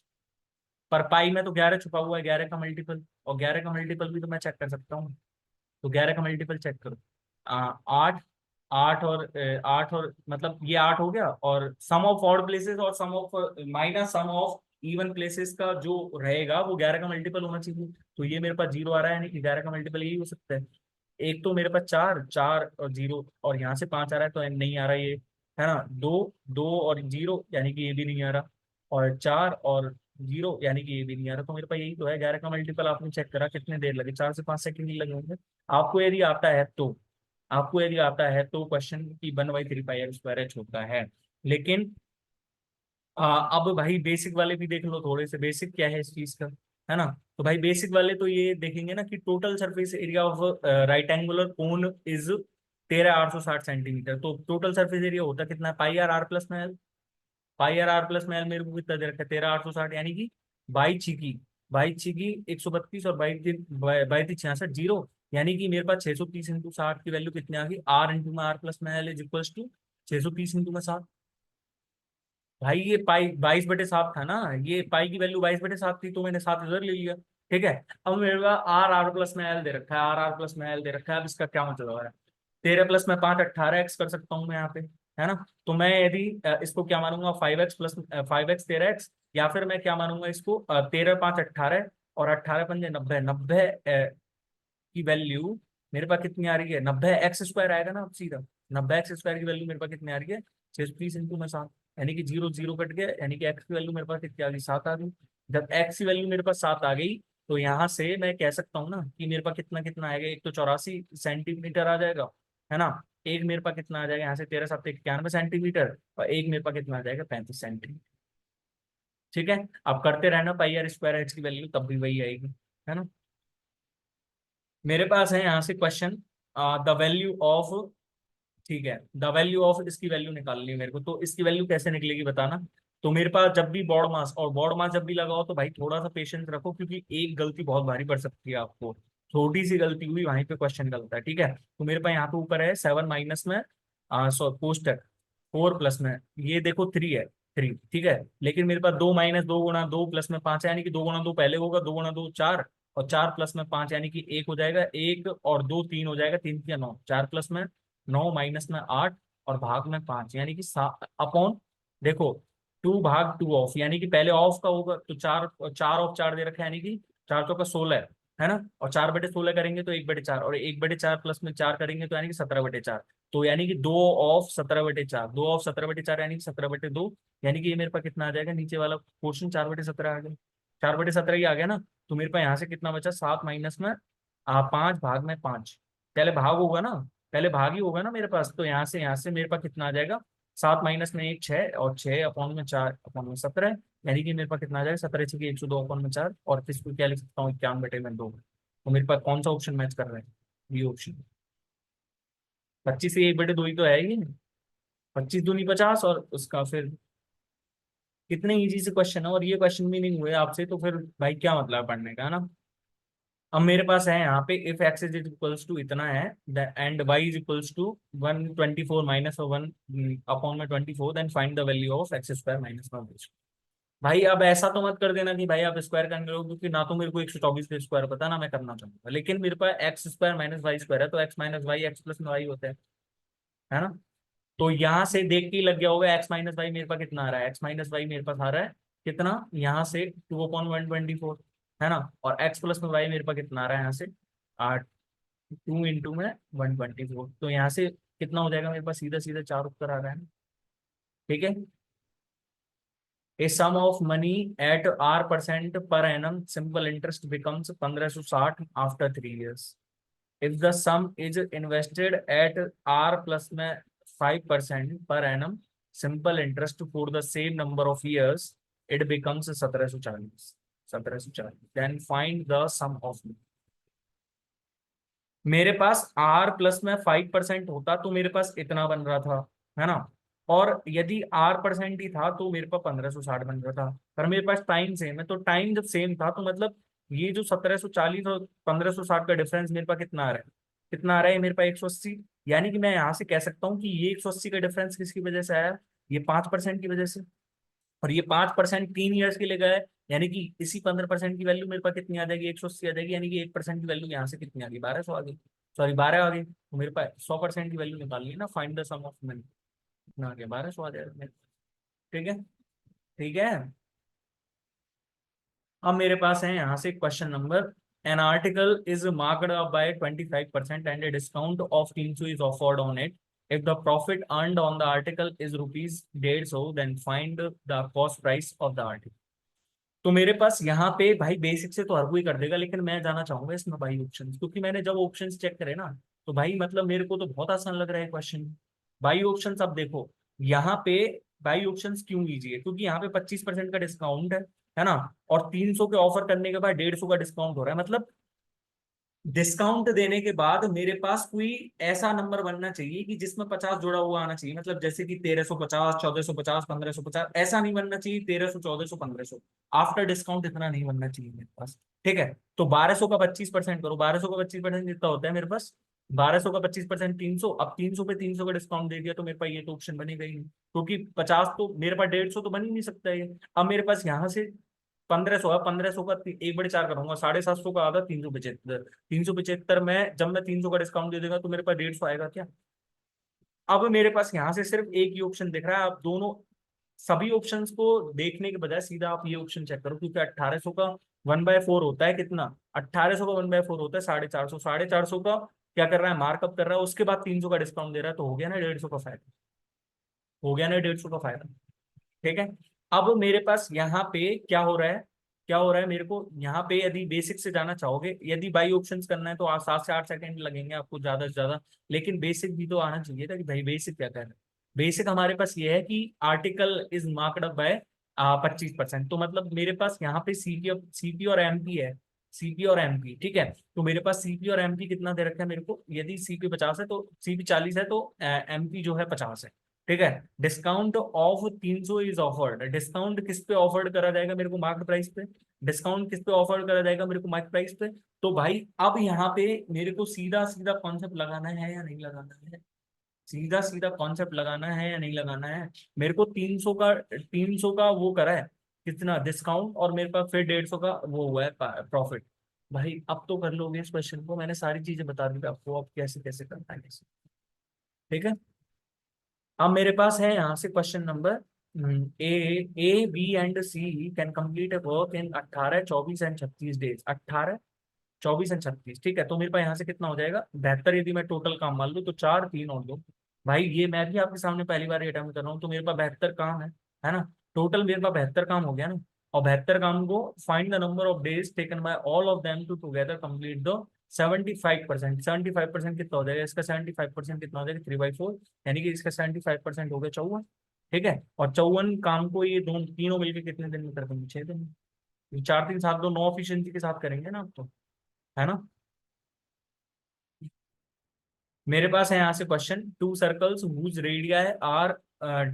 पर पाई में तो 11 छुपा हुआ है, 11 का मल्टीपल, और 11 का मल्टीपल भी तो मैं चेक कर सकता हूँ। तो 11 का मल्टीपल चेक करो, 8, 8 और 8 और मतलब ये 8 हो गया, और सम ऑफ ऑड प्लेसेस और sum of minus sum of even places का जो रहेगा वो 11 का मल्टीपल होना चाहिए। तो ये मेरे पास 0 आ रहा है, यानी कि 11 का मल्टीपल यही हो सकता है। एक तो मेरे पास 4 4 और 0 और यहाँ से 5 आ रहा है तो नहीं आ रहा ये, है ना। 2 2 और 0 यानी कि ये भी नहीं आ रहा, और 4 और 0 यानी कि ये भी नहीं आ रहा। तो मेरे पास यही तो है 11 का मल्टीपल। आपने चेक करा कितने देर लगे, 4 से 5 सेकंड ही लगे होंगे। आपको यदि आता है तो, आपको यदि आता है तो क्वेश्चन की 1/3 πr² होता है। लेकिन अब भाई बेसिक वाले भी देख लो थोड़े से, बेसिक क्या है इस चीज का, है ना। तो भाई बेसिक वाले तो ये देखेंगे ना कि total surface area of right angular cone is 13,860 centimetre. तो टोटल सरफेस एरिया होता कितना है πr r+l, πr r+l मेरे को कितना दे रखा है 13,860, यानी कि बाई छिकी 132 और बाई बाई 66 0, यानी कि मेरे पास 630 × 60 की वैल्यू कितनी आ गई, r × r+l is equals to 630 × 60। भाई ये पाई 22/7 था ना, ये पाई की वैल्यू 22/7 थी तो मैंने 7 इधर ले लिया। ठीक है, अब मेरे पास r r+l दे रखा है, r r+l दे रखा है। अब इसका क्या मतलब है, 13 + 5 18x कर सकता हूँ मैं यहाँ पे, है ना। तो मैं यदि इसको क्या मानूंगा 5x या फिर मैं क्या मानूंगा इसको 13 5 18 और 18 5 90 90 की वैल्यू मेरे पास कितनी आ रही है 90 x² आएगा ना। अब सीधा 90 x² की वैल्यू मेरे पास कितनी आ रही है 630 × 7, यानी कि 0 0 कट गया, यानी कि x की वैल्यू मेरे पास कितनी आ गई 7 आ गई। जब x की वैल्यू मेरे पास 7 आ गई तो यहाँ से मैं कह सकता हूँ ना कि मेरे पास कितना कितना आएगा, एक तो 84 सेंटीमीटर आ जाएगा, है ना। एक मेरे पास कितना आ जाएगा यहाँ से 13 7 91 सेंटीमीटर, और एक मेरे पास कितना आ जाएगा 35 सेंटीमीटर। ठीक है, अब करते रहना πr² h की वैल्यू तब भी वही आएगी, है ना। मेरे पास है यहाँ से क्वेश्चन द वैल्यू ऑफ, ठीक है, द वैल्यू ऑफ इसकी वैल्यू निकालनी है मेरे को। तो इसकी वैल्यू कैसे निकलेगी बताना। तो मेरे पास जब भी बॉड मास और बॉड मास जब भी लगाओ तो भाई थोड़ा सा पेशेंस रखो, क्योंकि एक गलती बहुत भारी पड़ सकती है आपको, छोटी सी गलती हुई वहीं पे क्वेश्चन गलत है। ठीक है, तो मेरे पास यहाँ पे ऊपर है 7 माइनस में कोष्टक 4 प्लस में ये देखो 3 है, 3 ठीक है। लेकिन मेरे पास 2 माइनस 2 गुणा 2 प्लस में 5 है, यानी कि 2 गुणा 2 पहले होगा, 2 गुणा 2 4 और 4 प्लस में 5 यानी कि 1 हो जाएगा, 1 और 2 3 हो जाएगा, 3 या 9, 4 प्लस में 9 माइनस में 8 और भाग में 5, यानी कि अपॉन देखो 2/2 ऑफ, यानी कि पहले ऑफ का होगा तो 4 4 ऑफ 4 दे रखा है, यानी कि 4 चौका 16 है ना। और 4/16 करेंगे तो 1/4, और 1/4 प्लस में 4 करेंगे तो यानी कि 17/4। तो यानी कि 2 ऑफ 17/4, 2 ऑफ 17/4 यानी कि 17/2, यानी कि ये मेरे पास कितना आ जाएगा नीचे वाला पोर्शन 4/17 आ गया, 4/17 ही आ गया ना। तो मेरे पास यहाँ से कितना बचा 7 माइनस में 5 भाग में 5, पहले भाग होगा ना, पहले भाग ही होगा ना मेरे पास। तो यहाँ से मेरे पास कितना आ जाएगा 7 माइनस में 1 6 और 6 अपॉन में 4 अपॉन में 17, यानी कि मेरे पास कितना आ जाएगा 17 6 102 अपॉन में 4, और इसको क्या लिख सकता हूँ 91/2। तो मेरे पास कौन सा ऑप्शन मैच कर रहा है, ये ऑप्शन। 25 से 1/2 ही तो है ये, 25 दूनी 50, और उसका फिर कितने इजी से क्वेश्चन है, और ये क्वेश्चन भी नहीं हुए आपसे तो फिर भाई क्या मतलब है पढ़ने का, है ना। अब मेरे पास है यहाँ पे if x is equals to इतना है and y is equals to 124 minus 1 upon में 24, then find the value of x² minus 1। भाई अब ऐसा तो मत कर देना कि भाई आप स्क्वायर करने लगो, क्योंकि ना तो मेरे को 124 का स्क्वायर पता ना मैं करना चाहूंगा, लेकिन मेरे पास x² माइनस वाई स्क्वायर है, तो x minus y x plus y होता है ना। तो यहाँ से देख के ही लग गया होगा एक्स माइनस वाई मेरे पास कितना आ रहा है, एक्स माइनस वाई मेरे पास आ रहा है कितना, यहाँ से 2/124 है ना, और एक्स प्लस में वाई मेरे पास कितना आ रहा है यहाँ से 8, 2 में 124, तो यहाँ से कितना हो जाएगा मेरे पास, सीधा सीधा 4 उत्तर आ रहा है। ठीक है। A sum of money at R% per annum simple interest becomes 1560 after 3 years. If the sum is invested at R plus में 5% per annum simple interest for the same number of years, it becomes 1740. 1740. Then find the sum of money. मेरे पास R plus में 5% होता तो मेरे पास इतना बन रहा था, है ना, और यदि R% ही था तो मेरे पास 1560 बन रहा था, पर मेरे पास टाइम सेम है, तो टाइम जब सेम था तो मतलब ये जो 1740 और 1560 का डिफरेंस मेरे पास कितना आ रहा है, कितना आ रहा है मेरे पास 180। यानी कि मैं यहाँ से कह सकता हूँ कि ये 180 का डिफरेंस किसकी वजह से आया, ये 5% की वजह से, और ये 5% 3 ईयर्स के लिए गया है, यानी कि इसी 15% की वैल्यू मेरे पास कितनी आ जाएगी, 180 आ जाएगी, यानी कि 1% की वैल्यू यहाँ से कितनी आ गई, 1200 आ गई, सॉरी 12 आ गई, तो मेरे पास 100% की वैल्यू निकाल ली ना, find the sum of money, कितना आ गया, 1200 आ जाएगा मेरे पास। ठीक है। ठीक है। अब मेरे पास है यहाँ से question number, an article is marked up by 25% and a discount of 300 is offered on it, if the profit earned on the article is rupees 150, then find the cost price of the article. तो मेरे पास यहाँ पे भाई basic से तो हर कोई कर देगा, लेकिन मैं जाना चाहूंगा इसमें भाई ऑप्शन, क्योंकि मैंने जब ऑप्शन चेक करे ना तो भाई मतलब मेरे को तो बहुत आसान लग रहा है क्वेश्चन। भाई ऑप्शन अब देखो, यहाँ पे भाई ऑप्शन क्यों लीजिए, क्योंकि यहाँ पे 25% का डिस्काउंट है ना, और 300 के ऑफर करने के बाद 150 का डिस्काउंट हो रहा है, मतलब डिस्काउंट देने के बाद मेरे पास कोई ऐसा नंबर बनना चाहिए कि जिसमें 50 जुड़ा हुआ आना चाहिए, मतलब जैसे कि 1350, 1450, 1550, ऐसा नहीं बनना चाहिए 1300, 1400, 1500, आफ्टर डिस्काउंट इतना नहीं बनना चाहिए मेरे पास। ठीक है। तो 1200 का 25% करो, 1200 का 25% कितना होता है मेरे पास, 1200 का 25% 300, अब 300 पे 300 का डिस्काउंट दे दिया तो मेरे पास ये तो ऑप्शन बनेगा ही नहीं, क्योंकि 50 तो मेरे पास 150 तो बन ही नहीं सकता है। अब मेरे पास यहाँ से 1500 है, 1500 का 1/4 करूंगा, 750 का आधा, 375, 375 में जब मैं 300 का डिस्काउंट दे देगा तो मेरे पास 150 आएगा क्या। अब मेरे पास यहाँ से सिर्फ एक ही ऑप्शन दिख रहा है, आप दोनों सभी ऑप्शंस को देखने के बजाय सीधा आप ये ऑप्शन चेक करो, क्योंकि 1800 का 1/4 होता है कितना, 1800 का 1/4 होता है 450, 450 का क्या कर रहा है, मार्कअप कर रहा है, उसके बाद 300 का डिस्काउंट दे रहा है, तो हो गया ना 150 का फायदा, हो गया ना 150 का फायदा। ठीक है। अब मेरे पास यहाँ पे क्या हो रहा है, क्या हो रहा है मेरे को यहाँ पे, यदि बेसिक से जाना चाहोगे, यदि बाई ऑप्शंस करना है तो 7 से 8 सेकंड लगेंगे आपको ज्यादा से ज्यादा, लेकिन बेसिक भी तो आना चाहिए था कि भाई बेसिक क्या कर रहा है। बेसिक हमारे पास ये है कि article is marked up by 25%, तो मतलब मेरे पास यहाँ पे सीपी और एमपी है, सीपी और एमपी। ठीक है। तो मेरे पास सीपी और एमपी कितना दे रखा है मेरे को, यदि सीपी 50 है तो सीपी 40 है, तो एमपी जो है 50 है। ठीक है। Discount of 300 is offered, discount किस पे ऑफर्ड करा जाएगा मेरे को, मार्केट प्राइस पे, डिस्काउंट किस पे ऑफर करा जाएगा मेरे को, मार्केट प्राइस पे। तो भाई अब यहाँ पे मेरे को सीधा सीधा कॉन्सेप्ट लगाना है या नहीं लगाना है, सीधा सीधा कॉन्सेप्ट लगाना है या नहीं लगाना है। मेरे को 300 का वो करा है कितना डिस्काउंट, और मेरे पास फिर 150 का वो हुआ है प्रॉफिट। भाई अब तो कर लोगे इस क्वेश्चन को, मैंने सारी चीजें बता दी आपको, अब कैसे कैसे करना है कैसे। ठीक है। अब मेरे पास है यहाँ से question number, a A B and C can complete a work in 18, 24 and 36 days, 18, 24 and 36। ठीक है। तो मेरे पास यहाँ से कितना हो जाएगा 72, यदि मैं टोटल काम मान लूँ तो 4, 3 और 2। भाई ये मैं भी आपके सामने पहली बार अटेम्प्ट कर रहा हूँ, तो मेरे पास 72 काम है ना, टोटल मेरे पास 72 काम हो गया ना, और 72 काम को find the number of days taken by all of them to together complete the 75%, 75% कितना हो जाएगा इसका, 75% कितना हो जाएगा 3/4, यानी कि इसका 75% हो गया 54। ठीक है। और 54 काम को ये दोनों तीनों मिलकर कितने दिन में कर देंगे, 6 दिन में, 4, 3, 7, 2, 9 एफिशिएंसी के साथ करेंगे ना आप तो, है ना। मेरे पास है यहाँ से question, two circles whose radii are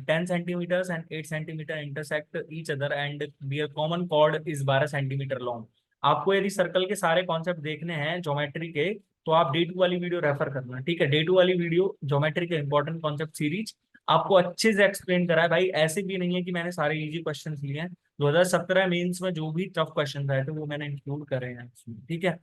10 centimetre and 8 centimetre intersect each other and there common chord is 12 centimetre long. आपको यदि सर्कल के सारे कॉन्सेप्ट देखने हैं ज्योमेट्री के, तो आप डे 2 वाली वीडियो रेफर करना। ठीक है। डे 2 वाली वीडियो ज्योमेट्री के इंपॉर्टेंट कॉन्सेप्ट सीरीज आपको अच्छे से एक्सप्लेन करा है भाई, ऐसे भी नहीं है कि मैंने सारे इजी क्वेश्चन लिए हैं, 2017 मेंस में जो भी टफ क्वेश्चन आए थे वो मैंने इंक्लूड करे हैं इसमें। ठीक है।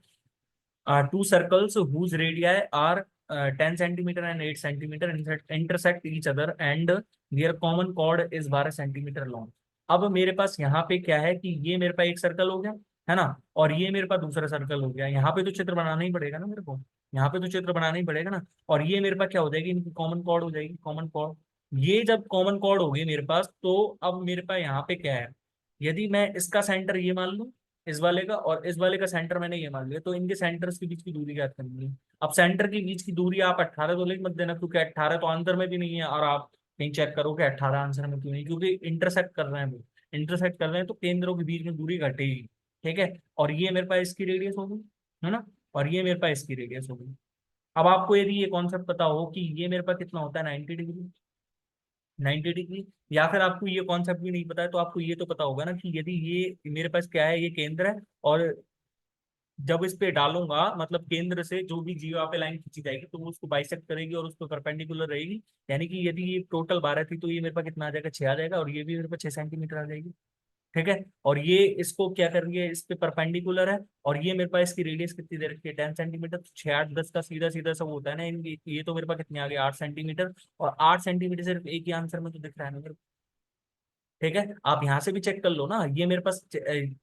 Two circles whose radii are 10 centimeter and 8 centimeter intersect each other and their common chord is 12 centimeter long. अब मेरे पास यहाँ पे क्या है कि ये मेरे पास एक सर्कल हो गया, है ना, और ये मेरे पास दूसरा सर्कल हो गया। यहाँ पे तो चित्र बनाना ही पड़ेगा ना मेरे को, यहाँ पे तो चित्र बनाना ही पड़ेगा ना। और ये मेरे पास क्या हो जाएगी, इनकी कॉमन कॉर्ड हो जाएगी, कॉमन कॉर्ड। ये जब कॉमन कॉर्ड होगी मेरे पास, तो अब मेरे पास यहाँ पे क्या है, यदि मैं इसका सेंटर ये मान लूं, इस वाले का, और इस वाले का सेंटर मैंने ये मान लिया, तो इनके सेंटर्स के बीच की दूरी ज्ञात करनी है। अब सेंटर के बीच की दूरी आप 18 तो लिख मत देना, क्योंकि 18 तो आंसर में भी नहीं है, और आप कहीं चेक करो कि 18 आंसर में क्यों नहीं, क्योंकि इंटरसेक्ट कर रहे हैं वो, इंटरसेक्ट कर रहे हैं तो केंद्रों के बीच में दूरी घटेगी। ठीक है, और ये मेरे पास इसकी रेडियस होगी, है ना, और ये मेरे पास इसकी रेडियस होगी। अब आपको यदि ये कॉन्सेप्ट पता हो कि ये मेरे पास कितना होता है, 90 डिग्री, 90 डिग्री, या फिर आपको ये कॉन्सेप्ट भी नहीं पता है, तो आपको ये तो पता होगा ना कि यदि ये मेरे पास क्या है, ये केंद्र है, और जब इस पे डालूंगा, मतलब केंद्र से जो भी जीवा पे लाइन खींची जाएगी तो वो उसको बाइसेक्ट करेगी और उसको परपेंडिकुलर रहेगी। यानी कि यदि ये टोटल 12 थी, तो ये मेरे पास कितना आ जाएगा, 6 आ जाएगा, और ये भी मेरे पास 6 सेंटीमीटर आ जाएगी। ठीक है, और ये इसको क्या कर रही है, इस पे परपेंडिकुलर है, और ये मेरे पास इसकी रेडियस कितनी दे रखी है, 10 सेंटीमीटर। 6 8 10 का सीधा सीधा सब होता है ना, ये तो मेरे पास कितने आ गए, 8 सेंटीमीटर। और 8 सेंटीमीटर सिर्फ एक ही आंसर में तो दिख रहा है ना मेरे को। ठीक है, आप यहाँ से भी चेक कर लो ना, ये मेरे पास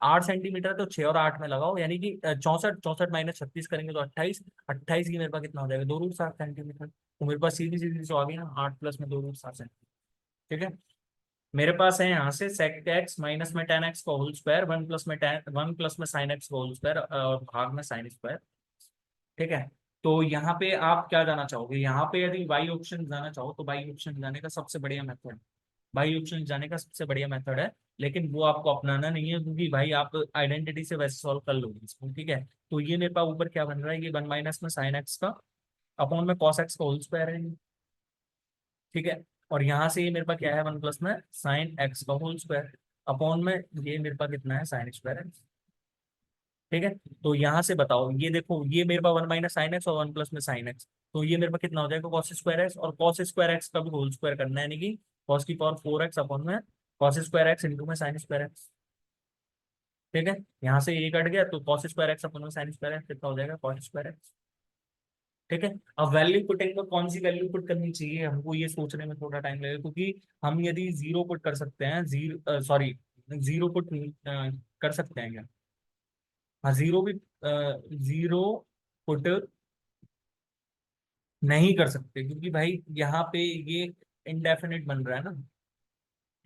8 सेंटीमीटर है, तो 6 और 8 में लगाओ, यानी कि 64, 64 माइनस 36 करेंगे तो 28, 28 की मेरे पास कितना हो जाएगा, 2√7 सेंटीमीटर। तो मेरे पास सीधी सीधी तो आ गई ना, 8 प्लस में 2√7 सेंटीमीटर। ठीक है, मेरे पास है यहाँ से सेक एक्स माइनस में टेन एक्स का होल स्क्वायर, 1 प्लस में साइन एक्स का होल स्क्वायर, और भाग में साइन स्क्वायर। ठीक है, तो यहाँ पे आप क्या जाना चाहोगे, यहाँ पे यदि वाई ऑप्शन जाना चाहो तो वाई ऑप्शन जाने का सबसे बढ़िया मेथड, बाई ऑप्शन जाने का सबसे बढ़िया मेथड है। लेकिन वो आपको अपनाना नहीं है, क्योंकि भाई आप आइडेंटिटी से वैसे सॉल्व कर लोगे इसको। ठीक है, तो ये मेरे पास ऊपर क्या बन रहा है, ये 1 माइनस में साइन एक्स का अपॉन में कॉस एक्स का होल स्क्वायर है। ठीक है, और यहाँ से ये मेरे पास क्या है, 1 प्लस में साइन एक्स का होल स्क्वायर अपॉन में ये मेरे पास कितना है, साइन स्क्वायर है। ठीक है, तो यहाँ से बताओ, ये देखो, ये मेरे पास 1 माइनस साइन एक्स और 1 प्लस में साइन एक्स, तो ये मेरे पास कितना हो जाएगा, कॉस स्क्वायर एक्स, और कॉस स्क्वायर एक्स का भी होल स्क्वायर करना है, यानी कि कॉस की पावर 4 एक्स अपॉन में कॉस स्क्वायर एक्स इंटू में साइन स्क्वायर एक्स। ठीक है, यहाँ से ये कट गया, तो कॉस स्क्वायर एक्स अपॉन में साइन स्क्वायर एक्स कितना हो जाएगा, कॉस स्क्वायर एक्स। ठीक है, अब वैल्यू पुटिंग में कौन सी वैल्यू पुट करनी चाहिए, हमको ये सोचने में थोड़ा टाइम लगेगा, क्योंकि हम यदि जीरो पुट कर सकते हैं, जीरो सॉरी, जीरो पुट कर सकते हैं क्या, हाँ जीरो भी, जीरो पुट नहीं कर सकते, क्योंकि भाई यहाँ पे ये इंडेफिनिट बन रहा है ना।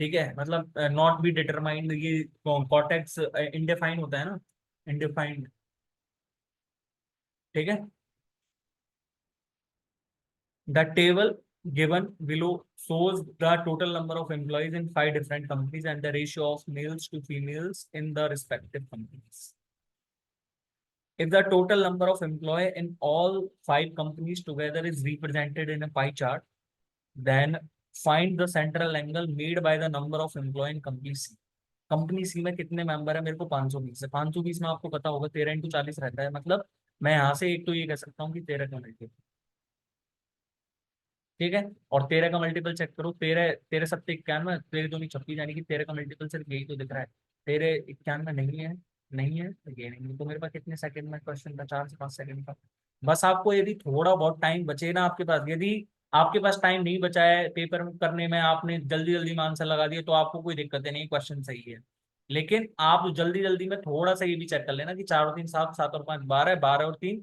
ठीक है, मतलब नॉट बी डिटरमाइंड, ये कॉटेक्स इंडेफाइन होता है ना, इंडेफाइंड। ठीक है, the table given below shows the total number of employees in 5 different companies and the ratio of males to females in the respective companies. If the total number of employee in all 5 companies together is represented in a pie chart, then find the central angle made by the number of employee in company C. Company C में कितने member है, मेरे को 520 है, 520 में आपको पता होगा 13 × 40 रहता है, मतलब मैं यहाँ से एक तो ये कह सकता हूँ कि 13 का मल्टीपल। ठीक है, और 13 का मल्टीपल चेक करो, 13, 13 × 7 = 91, 13 × 2 = 26, यानी कि 13 का मल्टीपल सिर्फ यही तो दिख रहा है, 13 × 91 नहीं है, नहीं है तो ये नहीं है। तो मेरे पास कितने सेकंड में क्वेश्चन था, 4 से 5 सेकंड का। बस आपको यदि थोड़ा बहुत टाइम बचे ना आपके पास, यदि आपके पास टाइम नहीं बचा है पेपर करने में, आपने जल्दी जल्दी में आंसर लगा दिए, तो आपको कोई दिक्कत है नहीं, क्वेश्चन सही है। लेकिन आप जल्दी जल्दी में थोड़ा सा ये भी चेक कर लेना कि 4 और 3 7, 7 और 5 12, 12 और 3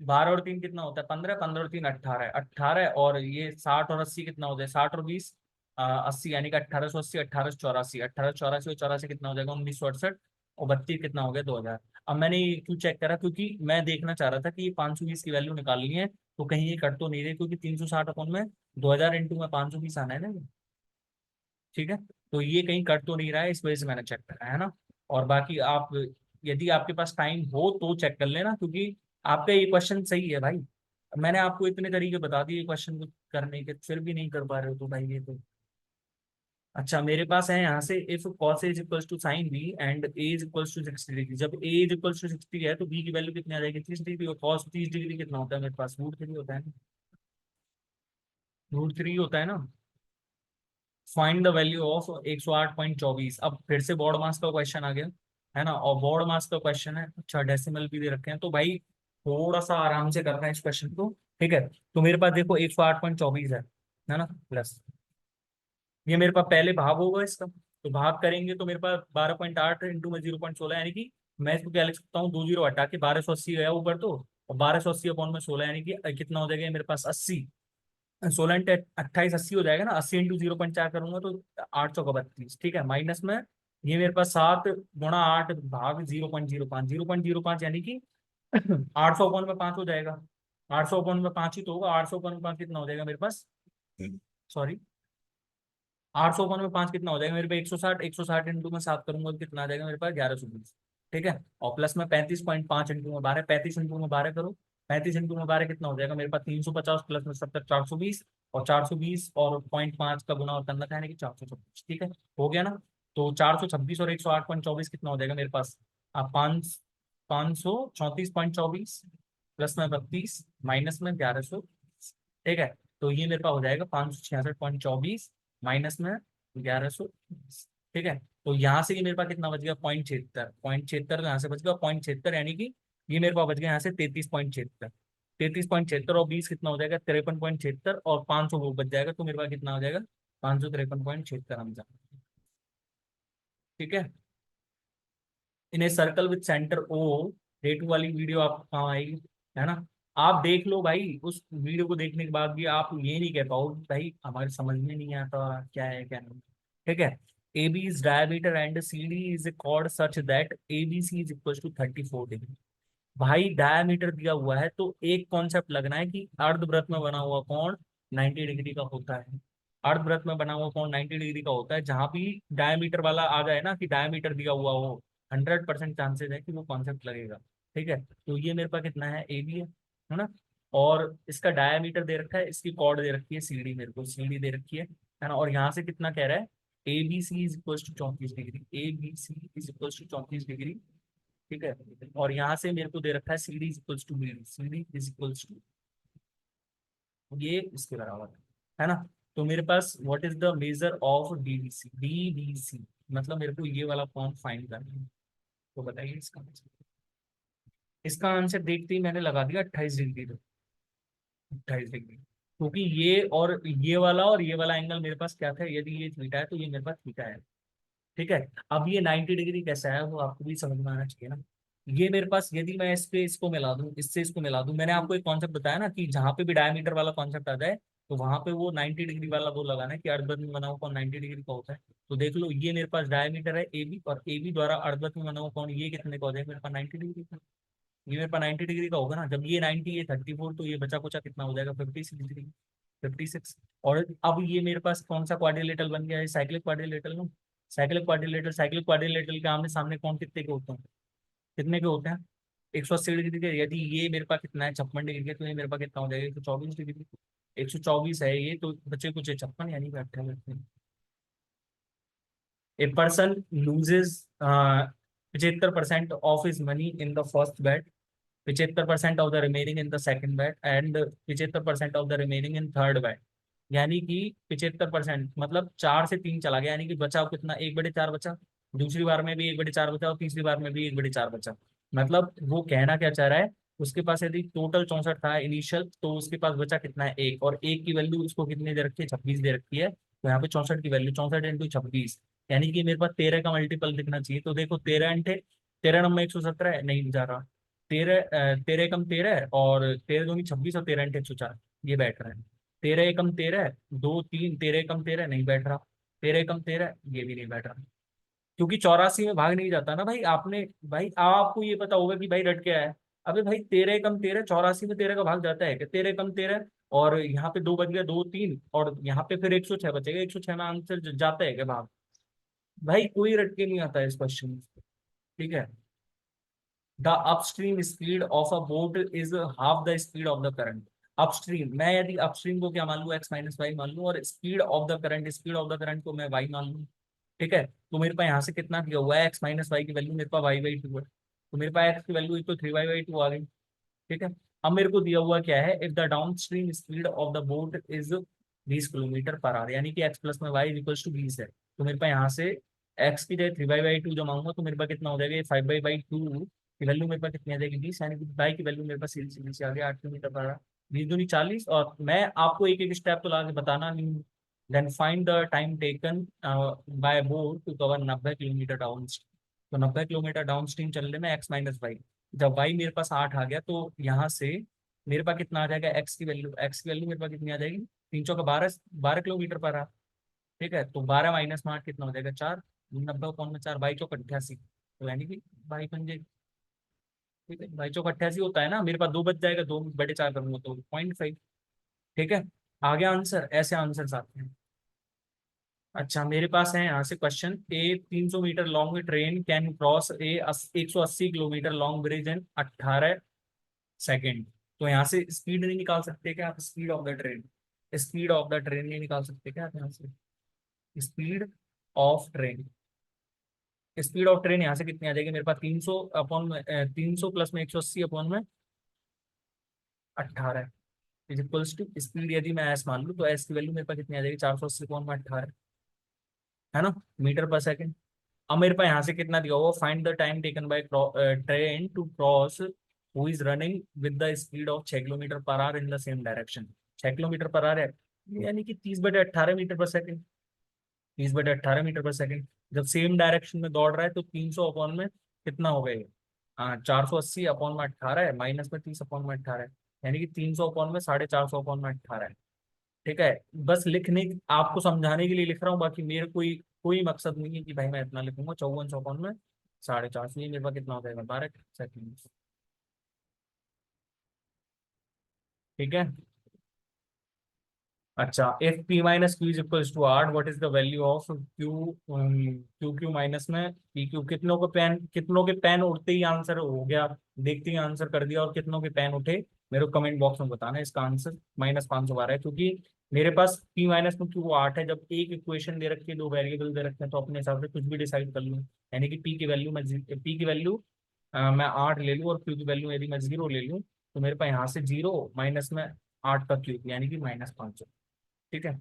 12 और 3 कितना होता है, 15, 15 और 3 18, 18, और ये 60 और 80 कितना हो जाए, 60 और 20 80, यानी कि 1880, 1884, 1884 और 84 कितना हो जाएगा, 1968, और 32 कितना हो गया, 2000। अब मैंने ये क्यों चेक करा, क्योंकि मैं देखना चाह रहा था कि ये 520 की वैल्यू निकालनी है, तो कहीं ये कट तो नहीं रही, क्योंकि 360 अपॉन में 2000 इंटू में 520 आना है ना। ठीक है, तो ये कहीं कट तो नहीं रहा है, इस वजह से मैंने चेक करा है ना। और बाकी आप, यदि आपके पास टाइम हो तो चेक कर लेना, क्योंकि आपका ये क्वेश्चन सही है भाई। मैंने आपको इतने तरीके बता दिए क्वेश्चन को करने के, फिर भी नहीं कर पा रहे हो तो भाई ये तो। अच्छा, मेरे पास है यहाँ से, if cos A equals to sine B and A equals to 60 degree, जब ए इक्वल्स टू 60 है तो बी की वैल्यू कितनी आ जाएगी, 30 डिग्री, और cos 30 डिग्री कितना होता है मेरे पास, √3 होता है ना, √3 होता है ना। Find the value of 108.24। अब फिर से बोर्ड मास का क्वेश्चन आ गया, है ना, और बोर्ड मास का क्वेश्चन है, अच्छा डेसिमल भी दे रखे हैं, तो भाई थोड़ा सा आराम से करना है इस क्वेश्चन को। ठीक है, तो मेरे पास देखो 108.24 है ना, प्लस ये मेरे पास पहले भाग होगा इसका, तो भाग करेंगे तो मेरे पास 12.8 इंटू में 0.16, यानी कि मैं इसको क्या लिख सकता हूँ, 2 जीरो हटा के 1280 गया ऊपर तो, और 1280 अपॉन में 16, यानी कि कितना हो जाएगा ये मेरे पास 80। 16 इंटू 28 80 हो जाएगा ना, 80 इंटू 0.4 करूंगा तो 832। ठीक है, माइनस में ये मेरे पास 7 गुणा 8 भाग 0.05, 0.05 यानी कि 800 अपॉन में 5 हो जाएगा। 800 अपॉन में 5 ही तो होगा, 800 अपॉन में 5 कितना हो जाएगा मेरे पास, सॉरी 800 अपॉन में 5 कितना हो जाएगा मेरे पास, 160। 160 इंटू में 7 करूंगा तो कितना आ जाएगा मेरे पास, 1120। ठीक है, और प्लस में 35.5 इंटू में 12, 35 इंटू में 12 करो, 35 इंटू में 12 कितना हो जाएगा मेरे पास, 350 प्लस में 70 420, और 420 और 0.5 का गुना करना था, यानी कि 426। ठीक है, हो गया ना। तो 426 और 108.24 कितना हो जाएगा मेरे पास, आप 534.24 प्लस में 32 माइनस में 1100। ठीक है, तो ये मेरे पास हो जाएगा 566.24 माइनस में 1100। ठीक है, तो यहाँ से ये मेरे पास कितना बच गया, 0.76, 0.76 यहाँ से बच गया 0.76, यानी कि ये मेरे पास बच गया यहाँ से 33.76। 33.76 और 20 कितना हो जाएगा, 53.76, और 500 वो बच जाएगा, तो मेरे पास कितना हो जाएगा, 553.76 हम जान। ठीक है, in a circle with centre O, रेटू वाली वीडियो आपको कहाँ आएगी, है ना। आप देख लो भाई, उस वीडियो को देखने के बाद भी आप ये नहीं कह पाओ भाई हमारे समझ में नहीं आता क्या है क्या नहीं। ठीक है, A B is diameter and C D is chord such that A B C is equal to 34 degree. भाई डायमीटर दिया हुआ है तो एक कॉन्सेप्ट लगना है कि अर्धवृत्त में बना हुआ कोण 90 डिग्री का होता है। अर्धवृत्त में बना हुआ कोण 90 डिग्री का होता है, जहां भी डायमीटर वाला आ जाए ना कि डायमीटर दिया हुआ हो, 100% चांसेस है कि वो कॉन्सेप्ट लगेगा। ठीक है, तो ये मेरे पास कितना है, ए बी है ना, और इसका डायमीटर दे रखा है, इसकी कॉर्ड दे रखी है सी डी, मेरे को सी डी दे रखी है ना, और यहाँ से कितना कह रहा है, A B C is equal to 34 degree, A B C is equal to 34 degree. ठीक है, और यहाँ से मेरे को दे रखा है C D is equals to B D, C D is equals to ये इसके बराबर है ना। तो मेरे पास what is the measure of DBC, DBC मतलब मेरे को ये वाला फॉर्म फाइंड करना है, तो बताइए इसका आंसर। इसका आंसर देखते ही मैंने लगा दिया 28 डिग्री, तो 28 डिग्री, क्योंकि ये वाला एंगल मेरे पास क्या था, यदि ये थीटा है तो ये मेरे पास थीटा है। ठीक है, अब ये 90 डिग्री कैसा है वो आपको भी समझ में आना चाहिए ना। ये मेरे पास यदि मैं इस पे इसको मिला दूं, इससे इसको मिला दूं, मैंने आपको एक कॉन्सेप्ट बताया ना कि जहां पे भी डायमीटर वाला कॉन्सेप्ट आ जाए तो वहां पे वो 90 डिग्री वाला वो लगाना है कि अर्धवृत्त में बना हुआ कौन 90 डिग्री का होता है। तो देख लो ये मेरे पास डायमीटर है ए बी, और ए बी द्वारा अर्धवृत्त में बना हुआ कौन ये कितने का हो जाएगा मेरे पास 90 डिग्री का। ये मेरे पास 90 डिग्री का होगा ना, जब ये 90 ये 34, तो ये बचा कुचा कितना हो जाएगा 56 डिग्री, 56। और अब ये मेरे पास कौन सा क्वाड्रिलेटरल बन गया है, साइक्लिक क्वाड्रिलेटरल ना। साइक्लिक क्वाड्रिलेटरल के आमने सामने कौन कितने के होते हैं, कितने के होते हैं, 180 डिग्री के। यदि ये मेरे पास कितना है 56 डिग्री के, तो ये मेरे पास कितना हो जाएगा 124 डिग्री। 124 है ये, तो बचे कुछ 56 यानी कि 58। A person loses 75% of his money in the first bet, 75% of the remaining in the second bet, and 75% of the remaining in third bet. यानी कि 75% मतलब 4 से 3 चला गया, यानी कि बचा कितना, 1/4 बचा। दूसरी बार में भी 1/4 बचा, और तीसरी बार में भी 1/4 बचा। मतलब वो कहना क्या चाह रहा है, उसके पास यदि टोटल 64 था इनिशियल, तो उसके पास बचा कितना है, एक, और एक की वैल्यू उसको कितनी दे रखी है, 26 दे रखी है। तो यहाँ पे 64 की वैल्यू 64 इंटू 26, यानी कि मेरे पास 13 का मल्टीपल दिखना चाहिए। तो देखो 13 अंठे 13 नंबर 117 है, नहीं जा रहा। 13 कम 13 और 13 दूनी 26, और 13 अंठे 104, ये बैठ रहा है। 13 कम 13 2 3, 13 कम 13 नहीं बैठ रहा। 13 कम 13 ये भी नहीं बैठ रहा, क्योंकि 84 में भाग नहीं जाता ना भाई। आपने भाई आपको ये पता होगा कि भाई रट क्या है। अबे भाई 13 कम 13, 84 में 13 का भाग जाता है क्या, 13 कम 13, और यहाँ पे 2 बच गया, 2 3, और यहाँ पे फिर 106 बचेगा, 106 में आंसर जाता है क्या भाग। भाई कोई रट के नहीं आता है इस क्वेश्चन में। ठीक है, the upstream speed of a boat is half the speed of the current. Upstream, मैं यदि अपस्ट्रीम को क्या मान लूँ, एक्स माइनस वाई मान लूँ, और speed of the current, speed of the current को मैं वाई मान लूँ। ठीक है, तो मेरे पास यहाँ से कितना दिया हुआ है, एक्स माइनस वाई की वैल्यू मेरे पास वाई/2 है, तो मेरे पास एक्स की वैल्यू तो 3y/2 आ गई। ठीक है, अब मेरे को दिया हुआ क्या है, if the down stream speed of the boat is 20 kilometre per our, यानी कि एक्स प्लस में वाई इक्वल्स टू 20 है। तो मेरे पास यहाँ से एक्स की जगह 3y/2 जमाऊंगा तो मेरे पास कितना हो जाएगा, ये 5/2 की वैल्यू मेरे पास कितनी आ जाएगी 20, यानी कि बाई की वैल्यू मेरे पास सीधी सीधी से आ गई 8 किलोमीटर पर आवर। 20 दूनी 40, और मैं आपको एक एक स्टेप तो लाके बताना नहीं हूँ। Then find the time taken by boat to cover 90 kilometre down. तो 90 किलोमीटर डाउन स्ट्रीम चलने में एक्स माइनस वाई, जब वाई मेरे पास 8 आ गया तो यहाँ से मेरे पास कितना आ जाएगा एक्स की वैल्यू मेरे पास कितनी आ जाएगी 3 चौका 12, 12 किलोमीटर पर आवर। ठीक है, तो 12 माइनस में 8 कितना हो जाएगा 4, 90 में 4, 22 चौक 88, तो यानी कि बाई पंजे। ठीक है, 22 चौक 88 होता है ना, मेरे पास 2 बच जाएगा, 2 बटे 4 करूंगा तो 0.5। ठीक है, आ गया आंसर, ऐसे आंसर आते हैं। अच्छा, मेरे पास है यहाँ से question, a 300 metre long train can cross a 180 kilometre long bridge in 18 second. तो यहाँ से स्पीड नहीं निकाल सकते क्या आप, speed of the train, speed of the train नहीं निकाल सकते क्या आप यहाँ से, speed of train, speed of train यहाँ से कितनी आ जाएगी मेरे पास 300 अपॉन में 300 प्लस में 180 अपॉन में 18 इज इक्वल्स टू स्पीड, यदि मैं एस मान लूँ तो एस की वैल्यू मेरे पास कितनी आ जाएगी 480 अपॉन में 18, है ना, मीटर पर सेकंड। अब मेरे पास यहाँ से कितना दिया हुआ, find the time taken by train to cross who is running with the speed of 6 kilometre per hour in the same direction. 6 kilometre per hour है, यानी कि 30/18 metre per second, 30/18 metre per second. जब same direction में दौड़ रहा है तो 300 upon में कितना हो गया ये? हाँ, 480 अपॉन में 18 है, माइनस में 30 अपॉन में 18 है, यानी कि 300 अपॉन में 450 अपॉन में 18 है। ठीक है, बस लिखने आपको समझाने के लिए लिख रहा हूँ, बाकी मेरे कोई कोई मकसद नहीं है कि भाई मैं इतना लिखूंगा। 54 अपॉन में 450, ये मेरे पास कितना हो जाएगा 12 सेकंड। ठीक है। अच्छा, if P minus Q is equals to R, what is the value of Q, Q minus में पी क्यू। कितनों के पेन उठते ही आंसर हो गया, देखते ही आंसर कर दिया, और कितनों के पेन उठे मेरे को कमेंट बॉक्स में बताना है। इसका आंसर -512 है, क्योंकि मेरे पास पी माइनस में क्यू 8 है। जब एक इक्वेशन दे रखी है, 2 वेरिएबल दे रखे हैं, तो अपने हिसाब से कुछ भी डिसाइड कर लूँ, यानी कि पी की वैल्यू मैं 8 ले लूँ, और क्यू की वैल्यू यदि मैं 0 ले लूँ, तो मेरे पास यहाँ से 0 माइनस में 8 का क्यूब, यानी कि -500। ठीक है,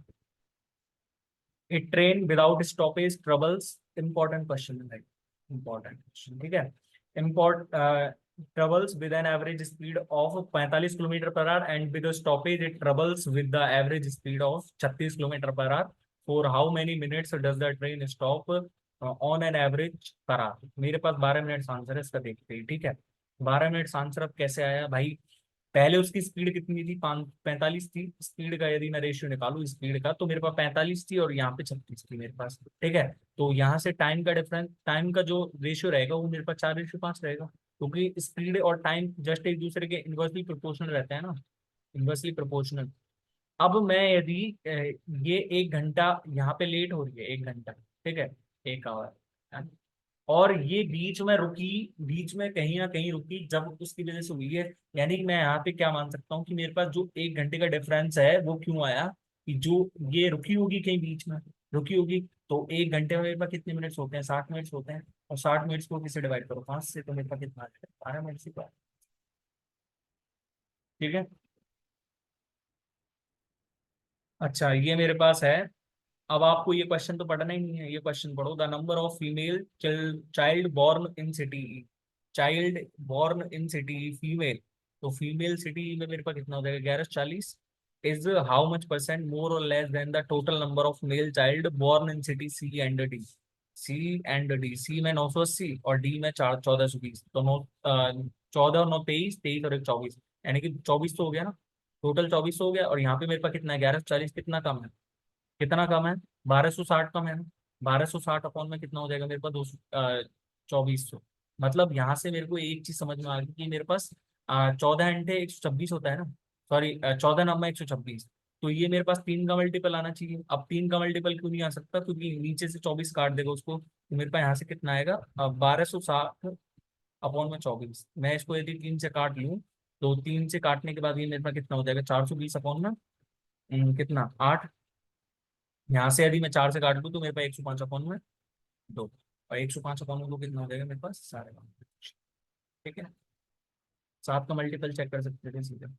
a train without stoppage travels, important question है, इंपॉर्टेंट क्वेश्चन। ठीक है, import travels with an average speed of 45 kilometre per hour and with stoppage it travels with the average speed of 36 kilometre per hour. For how many minutes does the train stop on an average per hour. मेरे पास 12 minutes answer है इसका, देखते हैं। ठीक है, 12 minutes answer अब कैसे आया भाई, पहले उसकी स्पीड कितनी थी, 45 थी। स्पीड का यदि मैं रेशियो निकालू स्पीड का, तो मेरे पास 45 थी और यहाँ पे 36 थी मेरे पास। ठीक है, तो यहाँ से टाइम का डिफरेंस, टाइम का जो रेशियो रहेगा वो मेरे पास 4:5 रहेगा, क्योंकि स्पीड और टाइम जस्ट एक दूसरे के इन्वर्सली प्रोपोर्शनल रहते हैं ना, इन्वर्सली प्रोपोर्शनल। अब मैं यदि ये 1 घंटा यहाँ पे लेट हो रही है, 1 घंटा, ठीक है, 1 आवर, और ये बीच में रुकी, बीच में कहीं ना कहीं रुकी, जब उसकी वजह से हुई है, यानी कि मैं यहाँ पे क्या मान सकता हूँ कि मेरे पास जो 1 घंटे का डिफरेंस है वो क्यों आया, कि जो ये रुकी होगी कहीं बीच में, रुकी होगी। तो 1 घंटे में मेरे पास कितने मिनट्स होते हैं, 60 मिनट्स होते हैं, और 60 मिनट्स को किससे डिवाइड करो, 5 से, तो मेरे पास कितना 12 मिनट से। ठीक है, अच्छा ये मेरे पास है। अब आपको ये क्वेश्चन तो पढ़ना ही नहीं है, ये क्वेश्चन पढ़ो, the number of female child born in city, child born in city female, तो फीमेल सिटी में मेरे पास कितना हो जाएगा 1140, is how much percent more और less than the total number of male child born in city C and D. C में 980 और डी में 1420, तो 14 और 9 23, 23 और 1 24, यानी कि 24 तो हो गया ना, टोटल 24 हो गया। और यहाँ पे मेरे पास कितना है 1140, कितना कम है, कितना कम है 1260 कम है ना, 1260 अपॉन में कितना हो जाएगा मेरे पास 200, 2400। मतलब यहाँ से मेरे को एक चीज समझ में आ गई कि मेरे पास 14 घंटे 126 होता है ना, सॉरी 14 9 126, तो ये मेरे पास 3 का मल्टीपल आना चाहिए। अब 3 का मल्टीपल क्यों नहीं आ सकता, क्योंकि नीचे से 24 काट देगा उसको, तो मेरे पास यहाँ से कितना आएगा 1260 अपॉन में 24। मैं इसको यदि 3 से काट लूँ, तो 3 से काटने के बाद ये मेरे पास कितना हो जाएगा 420 अपॉन में कितना 8। यहाँ से यदि मैं 4 से काट दूं तो मेरे पास 105 अपॉन में 2, और 105 अपॉन में 2 कितना हो जाएगा मेरे पास 5.5। ठीक है, 7 का मल्टीपल चेक कर सकते थे सीधे।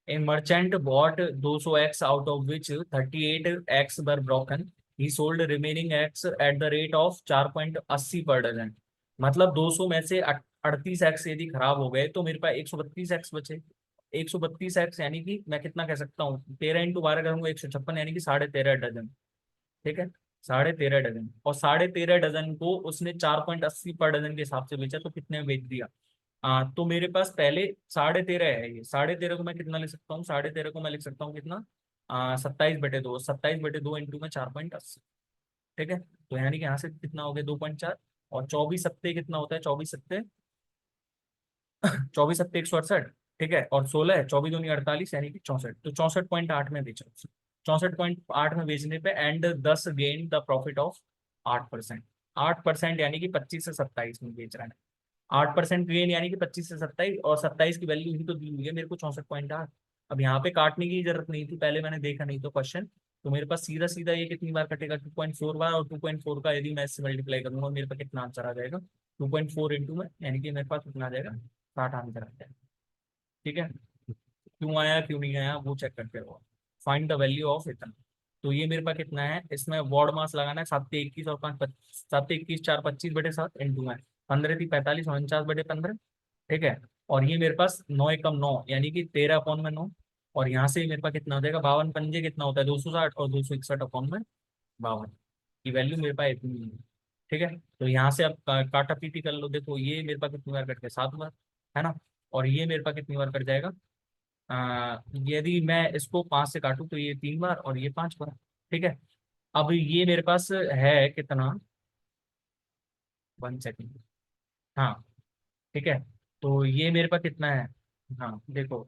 A merchant bought 200 x out of which 38 x were broken, he sold remaining x at the rate of 4.80 per dozen. मतलब 200 में से 38x यदि खराब हो गए तो मेरे पास 132x बचे। 132x यानी कि मैं कितना कह सकता हूँ, 13 × 12 करूंगा 156, यानी कि 13.5 डजन। ठीक है, 13.5 डजन। और 13.5 डजन को उसने 4.80 पर डजन के हिसाब से बेचा, तो कितने में बेच दिया? तो मेरे पास पहले 13.5 है, ये 13.5 को मैं कितना लिख सकता हूँ? 13.5 को मैं लिख सकता हूँ कितना? 27/2। 27/2 इंटू में 4.80। ठीक है, तो यानी कि यहाँ से कितना हो गया? 2.4। और 24 सत्ते कितना होता है? 24 सत्ते 24 सत्ते 168। ठीक है, और 16 है, 24 दूनी 48, यानी कि 64। तो 64.8 में बेचा। 64.8 में बेचने पे and 10 gain the profit of 8%। 8% यानी कि 25 से 27 में बेच रहा है। 8% गेन यानी कि 25 से 27, और 27 की वैल्यू ही तो दी हुई है मेरे को 64.8। अब यहाँ पे काटने की जरूरत नहीं थी, पहले मैंने देखा नहीं तो क्वेश्चन। तो मेरे पास सीधा सीधा ये कितनी बार कटेगा? 2.4 बार। और 2.4 का यदि मैं इससे मल्टीप्लाई करूंगा, मेरे पास कितना आंसर आ जाएगा? 2.4 इंटू में, यानी कि मेरे पास कितना आ जाएगा? 60 आंसर आ जाएगा। ठीक है, क्यों आया क्यों नहीं आया वो चेक करते रहो। फाइंड द वैल्यू ऑफ इतना। तो ये मेरे पास कितना है, इसमें वॉर्ड मास लगाना है 7 × 21 और 5 × 7 × 21 4 25/7 इंटू में 15 × 3 = 45 49/15। ठीक है, और ये मेरे पास 9 × 9 यानी कि 13/9। और यहाँ से मेरे पास कितना हो जाएगा? 52 पंजे कितना होता है? 260, और 261/52 की वैल्यू मेरे पास इतनी है। ठीक है, तो यहाँ से आप काटा पीटी कर लो। देखो ये मेरे पास कितनी बार कट गया? 7 बार, है ना? और ये मेरे पास कितनी बार कट जाएगा? यदि मैं इसको 5 से काटूं तो ये 3 बार और ये 5 बार। ठीक है, अब ये मेरे पास है कितना? 1 सेकेंड। हाँ, ठीक है, तो ये मेरे पास कितना है? हाँ देखो,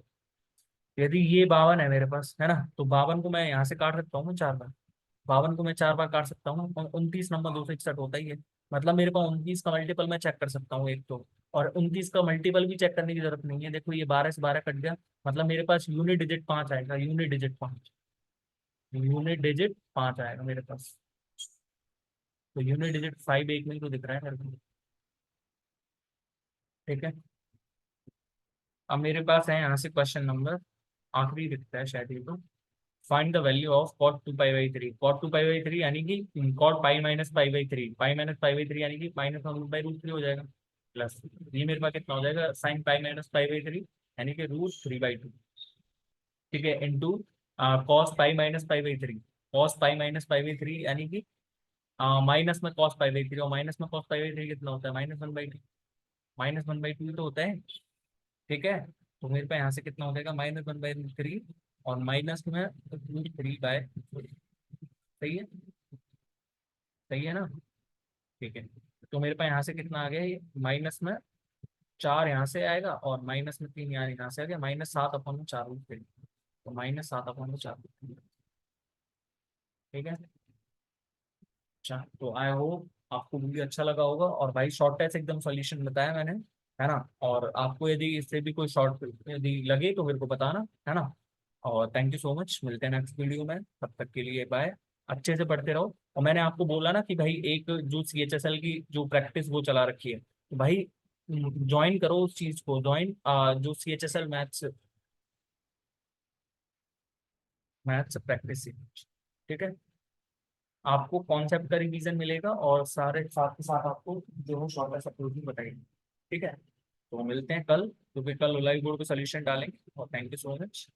यदि ये 52 है मेरे पास, है ना, तो 52 को मैं यहाँ से काट सकता हूँ 4 बार। 52 को मैं 4 बार काट सकता हूँ। 29 नंबर 261 होता ही है। मतलब मेरे पास 29 का मल्टीपल मैं चेक कर सकता हूँ एक तो। और 29 का मल्टीपल भी चेक करने की जरूरत नहीं है। देखो ये 12 से 12 कट गया, मतलब मेरे पास यूनिट डिजिट 5 आएगा। यूनिट डिजिट 5, यूनिट डिजिट 5 आएगा मेरे पास। तो यूनिट डिजिट 5 एक में ही तो दिख रहा है मेरे को। ठीक है, अब मेरे पास है यहाँ से क्वेश्चन नंबर, आखिरी दिखता है शायद ये तो। Find the value of cot 2 pi/3। cot 2 pi/3 यानी कि cot pi - pi/3। pi - pi/3 यानी कि -1/√3 हो जाएगा। प्लस ये मेरे पास कितना हो जाएगा? sin pi - pi/3 यानी कि √3/2। ठीक है, into cos pi - pi/3। cos pi - pi/3 यानी कि माइनस में cos pi/3, और माइनस में cos pi/3 कितना होता है? -1/2। -1/2 तो होता है। ठीक है, तो मेरे पास यहाँ से कितना हो जाएगा? -1/3, और माइनस में √3/3। सही है, सही है ना? ठीक है, तो मेरे पास यहाँ से कितना आ गया? ये माइनस में 4 यहाँ से आएगा, और -3 यहाँ से आ गया। -7/4। तो -7/4। ठीक है, अच्छा, तो आई होप आपको वीडियो अच्छा लगा होगा। और भाई शॉर्ट टेस्ट एकदम सॉल्यूशन बताया मैंने, है ना? और आपको यदि इससे भी कोई शॉर्ट यदि लगे तो मेरे को बताना, है ना? और थैंक यू सो मच, मिलते हैं नेक्स्ट वीडियो में, तब तक के लिए बाय। अच्छे से पढ़ते रहो। और मैंने आपको बोला ना कि भाई एक जो CHSL की जो प्रैक्टिस वो चला रखी है, तो भाई ज्वाइन करो उस चीज को। ज्वाइन जो CHSL मैथ्स मैथ्स प्रैक्टिस। ठीक है, आपको कॉन्सेप्ट का रिवीजन मिलेगा, और सारे साथ के साथ आपको जो है शॉर्टेस्ट अप्रोच भी बताएंगे। ठीक है, तो मिलते हैं कल, क्योंकि कल लाइव बोर्ड पे सोल्यूशन डालेंगे। और थैंक यू सो मच।